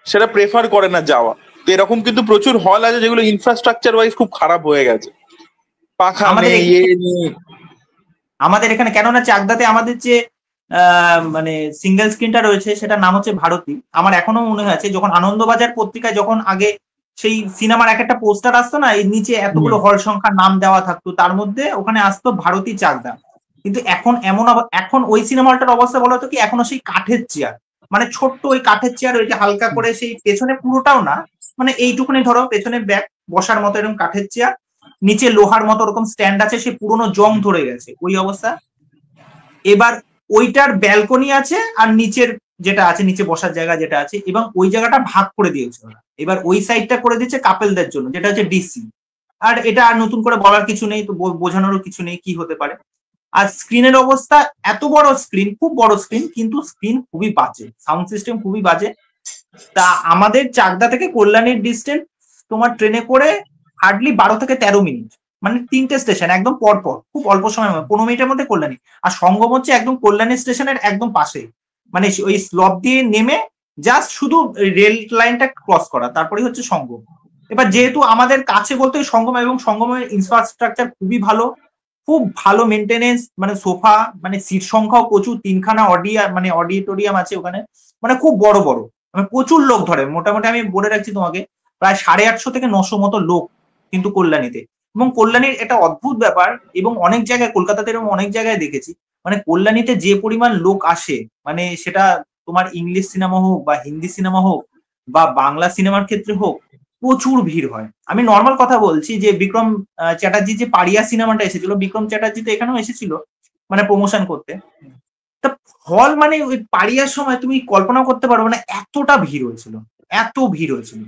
B: সেটা প্রেফার করে না যাওয়া। তো এরকম কিন্তু প্রচুর হল আছে যেগুলো ইনফ্রাস্ট্রাকচার ওয়াইজ খুব খারাপ হয়ে গেছে, পাখা
A: আমাদের
B: নেই,
A: এখানে
B: নেই।
A: আমাদের এখানে কেননা চাকদাতে আমাদের যে মানে সিঙ্গেল স্ক্রিনটা রয়েছে সেটার নাম হচ্ছে ভারতী। আমার এখনো মনে আছে যখন আনন্দবাজার পত্রিকায় যখন আগে সেই সিনেমার এক একটা পোস্টার আসতো না, এর নিচে এতগুলো হল সংখ্যার নাম দেওয়া থাকতো, তার মধ্যে ওখানে আসতো ভারতী চাকদা। কিন্তু এখন এখন ওই সিনেমাটার অবস্থা বলো তো কি, এখনো সেই কাঠের চেয়ার, মানে ছোট্ট ওই কাঠের চেয়ার, ওই যে হালকা করে সেই পেছনে পুরোটাও না, মানে এইটুকুনি ধরো পেছনে ব্যাগ বসার মতো এরকম কাঠের চেয়ার, নিচে লোহার মতো ওরকম স্ট্যান্ড আছে, সে পুরোনো জং ধরে গেছে ওই অবস্থা। এবার ওইটার ব্যালকনি আছে, আর নিচের যেটা আছে, নিচে বসার জায়গা যেটা আছে, এবং ওই জায়গাটা ভাগ করে দিয়েছে ওরা। এবার ওই সাইডটা করে দিচ্ছে কাপেলদের জন্য, যেটা হচ্ছে ডিসি। আর এটা আর নতুন করে বলার কিছু নেই, তো বোঝানোরও কিছু নেই কি হতে পারে। আর স্ক্রিনের অবস্থা, এত বড় স্ক্রিন, খুব বড় স্ক্রিন, কিন্তু স্ক্রিন খুবই বাজে, সাউন্ড সিস্টেম খুবই বাজে। তা আমাদের চাকদা থেকে কল্যাণীর ডিস্টেন্স তোমার ট্রেনে করে হার্ডলি 12 থেকে 13 মিনিট, মানে 3টে স্টেশন একদম পরপর, খুব অল্প সময়, 15 মিনিটের মধ্যে কল্যাণী। আর সঙ্গম হচ্ছে একদম কল্যাণী স্টেশনের একদম পাশে, মানে ওই স্লপ দিয়ে নেমে জাস্ট শুধু রেল লাইনটা ক্রস করা, তারপরে হচ্ছে সঙ্গম। এবার যেহেতু আমাদের কাছে বলতে সঙ্গম, এবং সঙ্গমের ইনফ্রাস্ট্রাকচার খুবই ভালো, খুব ভালো মেনটেনেন্স, মানে সোফা, মানে সিট সংখ্যাও প্রচুর, 3খানা মানে অডিটোরিয়াম আছে ওখানে, মানে খুব বড় বড়, মানে প্রচুর লোক ধরে। মোটামুটি আমি বলে রাখছি তোমাকে, প্রায় 850 থেকে 900 মতো লোক কিন্তু কল্যাণীতে। এবং কল্যাণীর এটা অদ্ভুত ব্যাপার, এবং অনেক জায়গায় কলকাতাতে এরকম অনেক জায়গায় দেখেছি, মানে কল্যাণীতে যে পরিমাণ লোক আসে, মানে সেটা তোমার ইংলিশ সিনেমা হোক বা হিন্দি সিনেমা হোক বা বাংলা সিনেমার ক্ষেত্রে হোক, প্রচুর ভিড় হয়। আমি নর্মাল কথা বলছি যে বিক্রম চ্যাটার্জি যে পারিয়া সিনেমাটা এসেছিল, বিক্রম চ্যাটার্জি তো এখানেও এসেছিল মানে প্রমোশন করতে। তা হল মানে ওই পারিয়ার সময় তুমি কল্পনা করতে পারো না এতটা ভিড় হয়েছিল, এত ভিড় হয়েছিল।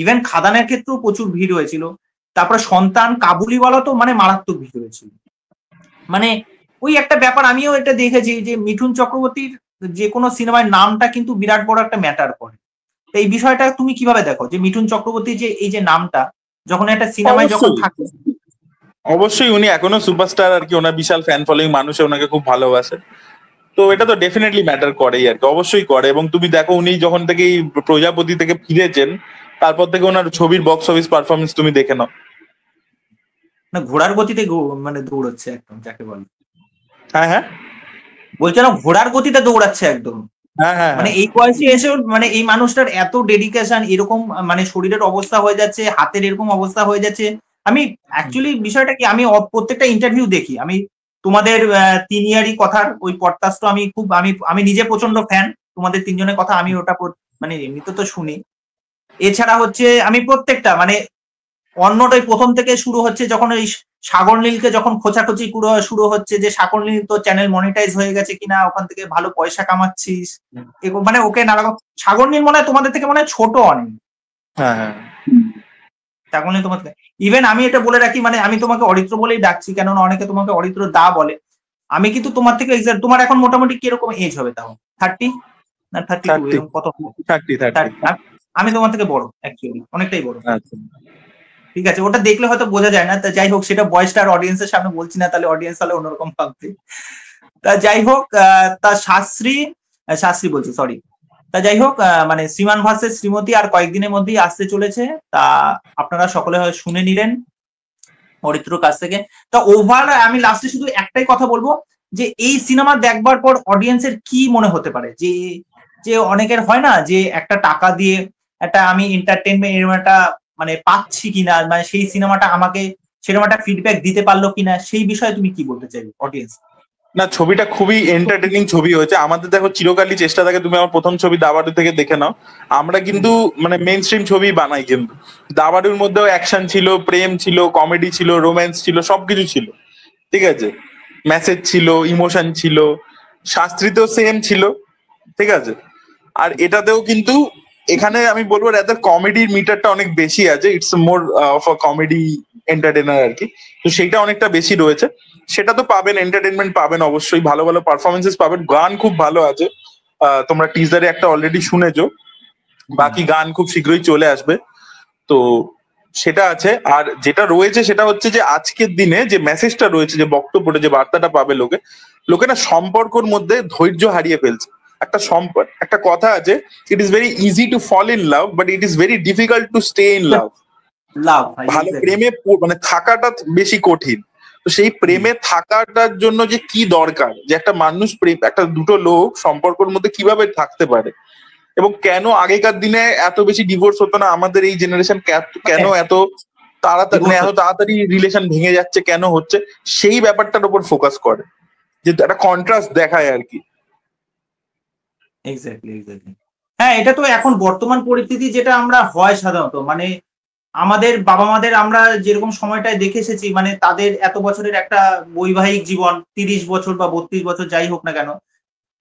A: ইভেন খাদানের ক্ষেত্রেও প্রচুর ভিড় হয়েছিল। তারপরে সন্তান, কাবুলিওয়ালা তো মানে মারাত্মক ভিড় হয়েছিল। মানে ওই একটা ব্যাপার আমিও এটা দেখেছি যে মিঠুন চক্রবর্তীর যে কোনো সিনেমায় নামটা কিন্তু বিরাট বড় একটা ম্যাটার করে। এই বিষয়টা তুমি কিভাবে দেখো যে মিঠুন চক্রবর্তী যে এই যে নামটা যখন একটা সিনেমায় যখন
B: অবশ্যই
A: থাকে?
B: অবশ্যই উনি এখনো সুপারস্টার আর কি, ওনার বিশাল ফ্যান ফলোয়িং, মানুষে ওনাকে খুব ভালোবাসে। তো এটা তো ডেফিনেটলি ম্যাটার করেই আর কি, অবশ্যই করে। এবং তুমি দেখো উনি যখন থেকে এই প্রজাপতি থেকে ফিরেছেন, তারপর থেকে ওনার ছবির বক্স অফিস পারফরমেন্স তুমি দেখে নাও।
A: না, ঘোড়ার গতিতে মানে দৌড়াচ্ছে একদম, যাকে বলে।
B: হ্যাঁ হ্যাঁ
A: বলছে না, ঘোড়ার গতিতে দৌড়াচ্ছে একদম।
B: হ্যাঁ হ্যাঁ
A: মানে
B: হ্যাঁ
A: এই বয়সে এসেও মানে এই মানুষটার এত ডেডিকেশন, এরকম মানে শরীরের অবস্থা হয়ে যাচ্ছে, হাতের এরকম অবস্থা হয়ে যাচ্ছে। আমি অ্যাকচুয়ালি বিষয়টা কি, আমি প্রত্যেকটা ইন্টারভিউ দেখি, আমি তোমাদের 3 ইয়ারই কথার ওই পডকাস্টটা আমি খুব, আমি নিজে প্রচন্ড ফ্যান তোমাদের 3জনের কথা, আমি ওটা মানে এমনিতে তো শুনি। এছাড়া হচ্ছে আমি প্রত্যেকটা মানে অন্যটাই প্রথম থেকে শুরু হচ্ছে, যখন ওই সাগর নীলকে যখন খোঁচাখুচি শুরু হচ্ছে যে সাগর নীল তো চ্যানেল মনিটাইজ হয়ে গেছে কিনা, ওখান থেকে ভালো পয়সা কামাচ্ছিস, মানে ওকে নানারকম। সাগর নীল মনে হয় তোমাদের থেকে মনে হয় ছোট অনেক।
B: হ্যাঁ হ্যাঁ
A: সাগর নীল তোমার, ইভেন আমি এটা বলে রাখি, মানে আমি তোমাকে অরিত্র বলেই ডাকছি, কেননা অনেকে তোমাকে অরিত্র দা বলে। আমি কিন্তু তোমার থেকে তোমার এখন মোটামুটি কিরকম এজ হবে তাও? 30 না 32
B: 30
A: এরকম কত?
B: 30
A: আমি তোমার থেকে বড়, অ্যাকচুয়ালি অনেকটাই বড়।
B: আচ্ছা
A: ঠিক আছে, ওটা দেখলে হয়তো বোঝা যায় না। তা যাই হোক, সেটা বয়সটা আর অডিয়েন্সের সামনে বলছি না, তাহলে অডিয়েন্স তাহলে অন্যরকম ভাববে। তা যাই হোক, তা শাস্ত্রী বলছি, সরি। তা যাই হোক, মানে শ্রীমান ভার্সেস শ্রীমতী আর কয়েকদিনের মধ্যেই আসতে চলেছে। তা আপনারা সকলে হয় শুনে নিলেন অরিত্রর কাছ থেকে। তা ওভার আমি লাস্টে শুধু একটাই কথা বলবো, যে এই সিনেমা দেখবার পর অডিয়েন্সের কি মনে হতে পারে, যে যে অনেকের হয় না যে একটা টাকা দিয়ে একটা আমি এন্টারটেনমেন্ট এরকম একটা মানে পাচ্ছি কিনা, মানে সেই সিনেমাটা আমাকে সেরকম একটা ফিডব্যাক দিতে পারলো কিনা, সেই বিষয়ে তুমি কি বলতে চাইবে অডিয়েন্স?
B: না, ছবিটা খুবই এন্টারটেনিং ছবি হয়েছে। আমাদের দেখো চিরকালই চেষ্টা থাকে, তুমি আমার প্রথম ছবি দাবাড়ু থেকে দেখে নাও, আমরা কিন্তু মানে মেইন স্ট্রিম ছবি বানাই, কিন্তু দাবাড়ুর মধ্যেও অ্যাকশন ছিল, প্রেম ছিল, কমেডি ছিল, রোম্যান্স ছিল, সবকিছু ছিল, ঠিক আছে, মেসেজ ছিল, ইমোশন ছিল। শাস্ত্রীতেও সেম ছিল, ঠিক আছে। আর এটাতেও কিন্তু এখানে আমি বলবো রাদার কমেডির মিটারটা অনেক বেশি আছে, it's more of a comedy entertainer আর কি। তো সেইটা অনেকটা বেশি রয়েছে, সেটা তো পাবেন, এন্টারটেনমেন্ট পাবেন অবশ্যই, ভালো ভালো পারফরমেন্সেস পাবেন, গান খুব ভালো আছে। তোমরা টিজারে একটা অলরেডি শুনেছো, বাকি গান খুব শীঘ্রই চলে আসবে। তো সেটা আছে। আর যেটা রয়েছে সেটা হচ্ছে যে আজকের দিনে যে মেসেজটা রয়েছে, যে বক্তব্যটা, যে বার্তাটা পাবে লোকে না সম্পর্কর মধ্যে ধৈর্য হারিয়ে ফেলছে। একটা কথা আছে, it is very easy to fall in love, but it is very difficult to stay in love.
A: Love,
B: ভালো প্রেমে মানে থাকাটা বেশি কঠিন। তো সেই প্রেমে থাকাটার জন্য যে কি দরকার, যে একটা মানুষ একটা দুটো লোক সম্পর্কের মধ্যে কিভাবে থাকতে পারে, এবং কেন আগেকার দিনে এত বেশি ডিভোর্স হতো না, আমাদের এই জেনারেশন কেন এত তাড়াতাড়ি রিলেশন ভেঙে যাচ্ছে, কেন হচ্ছে, সেই ব্যাপারটার উপর ফোকাস করে, যে একটা কন্ট্রাস্ট দেখায় আর কি।
A: এক্স্যাক্টলি। হ্যাঁ, এটা তো এখন বর্তমান পরিস্থিতি, যেটা আমরা হয় সাধারণত মানে আমাদের বাবা মাদের আমরা যেরকম সময়টায় দেখে এসেছি, মানে তাদের এত বছরের একটা বৈবাহিক জীবন, 30 বছর বা 32 বছর যাই হোক না কেন,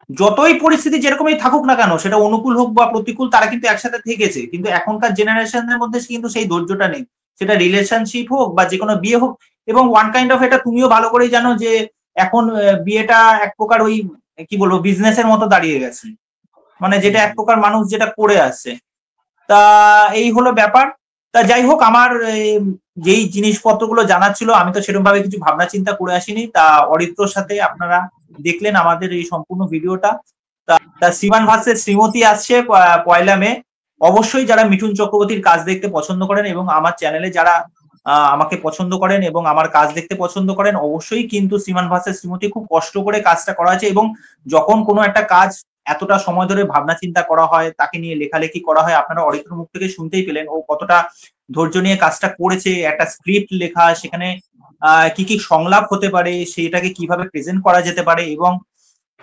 A: যতই পরিস্থিতি যেরকমই থাকুক না কেন, সেটা অনুকূল হোক বা প্রতিকূল, তারা কিন্তু একসাথে থেকেছে। কিন্তু এখনকার জেনারেশনের মধ্যে কিন্তু সেই ধৈর্যটা নেই, সেটা রিলেশনশিপ হোক বা যে কোনো বিয়ে হোক। এবং ওয়ান কাইন্ড অফ, এটা তুমিও ভালো করেই জানো যে এখন বিয়েটা এক প্রকার ওই কি বলবো বিজনেসের মতো দাঁড়িয়ে গেছে। মানে যেটা এক প্রকার মানুষ যেটা করে আসছে। তা এই হলো ব্যাপার। তা যাই হোক, আমার যেই জিনিসপত্রগুলো জানার ছিল আমি তো সেরকম ভাবে কিছু ভাবনা চিন্তা করে আসিনি। তা অরিত্রর সাথে আপনারা দেখলেন আমাদের এই সম্পূর্ণ ভিডিওটা। তা শ্রীমান ভার্সেস শ্রীমতী আসছে 1 মে। অবশ্যই যারা মিঠুন চক্রবর্তীর কাজ দেখতে পছন্দ করেন এবং আমার চ্যানেলে যারা আমাকে পছন্দ করেন এবং আমার কাজ দেখতে পছন্দ করেন, অবশ্যই কিন্তু শ্রীমান ভার্সেস শ্রীমতী খুব কষ্ট করে কাজটা করা আছে। এবং যখন কোনো একটা কাজ এতটা সময় ধরে ভাবনা চিন্তা করা হয়, তাকে নিয়ে লেখালেখি করা হয়, আপনারা অরিত্রর মুখ থেকে শুনতেই পেলেন ও কতটা ধৈর্য নিয়ে কাজটা করেছে। একটা স্ক্রিপ্ট লেখা, সেখানে কি কি সংলাপ হতে পারে, সেটাকে কিভাবে প্রেজেন্ট করা যেতে পারে, এবং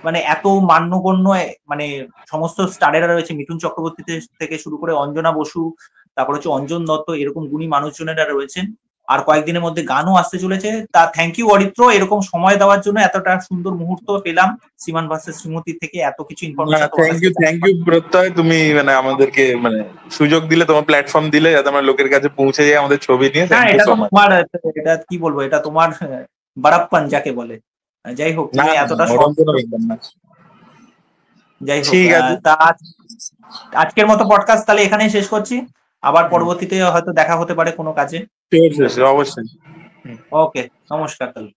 A: মানে এত মান্যগণ্য মানে সমস্ত স্টারেরা রয়েছে, মিঠুন চক্রবর্তী থেকে শুরু করে অঞ্জনা বসু, তারপর হচ্ছে অঞ্জন দত্ত, এরকম গুণী মানুষজনেরা রয়েছেন। আর কয়েকদিনের মধ্যে গানও আসতে চলেছে। তা থ্যাংক ইউ অরিত্র, এরকম সময় দেওয়ার জন্য। এতটা সুন্দর মুহূর্ত পেলাম শ্রীমান ভার্সেস শ্রীমতী থেকে, এত কিছু ইনফরমেশন।
B: থ্যাংক ইউ প্রত্যয়, তুমি মানে আমাদেরকে মানে সুযোগ দিলে, তোমার প্ল্যাটফর্ম দিলে যাতে আমরা লোকের কাছে পৌঁছে যাই আমাদের ছবি নিয়ে।
A: হ্যাঁ, এটা তো তোমার, এটা কি বলবো, এটা তোমার বারাপ্পান যাকে বলে। যাই হোক, তুমি এতটা যাই হোক। তা আজকের মতো পডকাস্ট তাহলে এখানেই শেষ করছি। আবার পরবর্তীতে হয়তো দেখা হতে পারে কোনো কাজে।
B: অবশ্যই।
A: ওকে, নমস্কার তাহলে।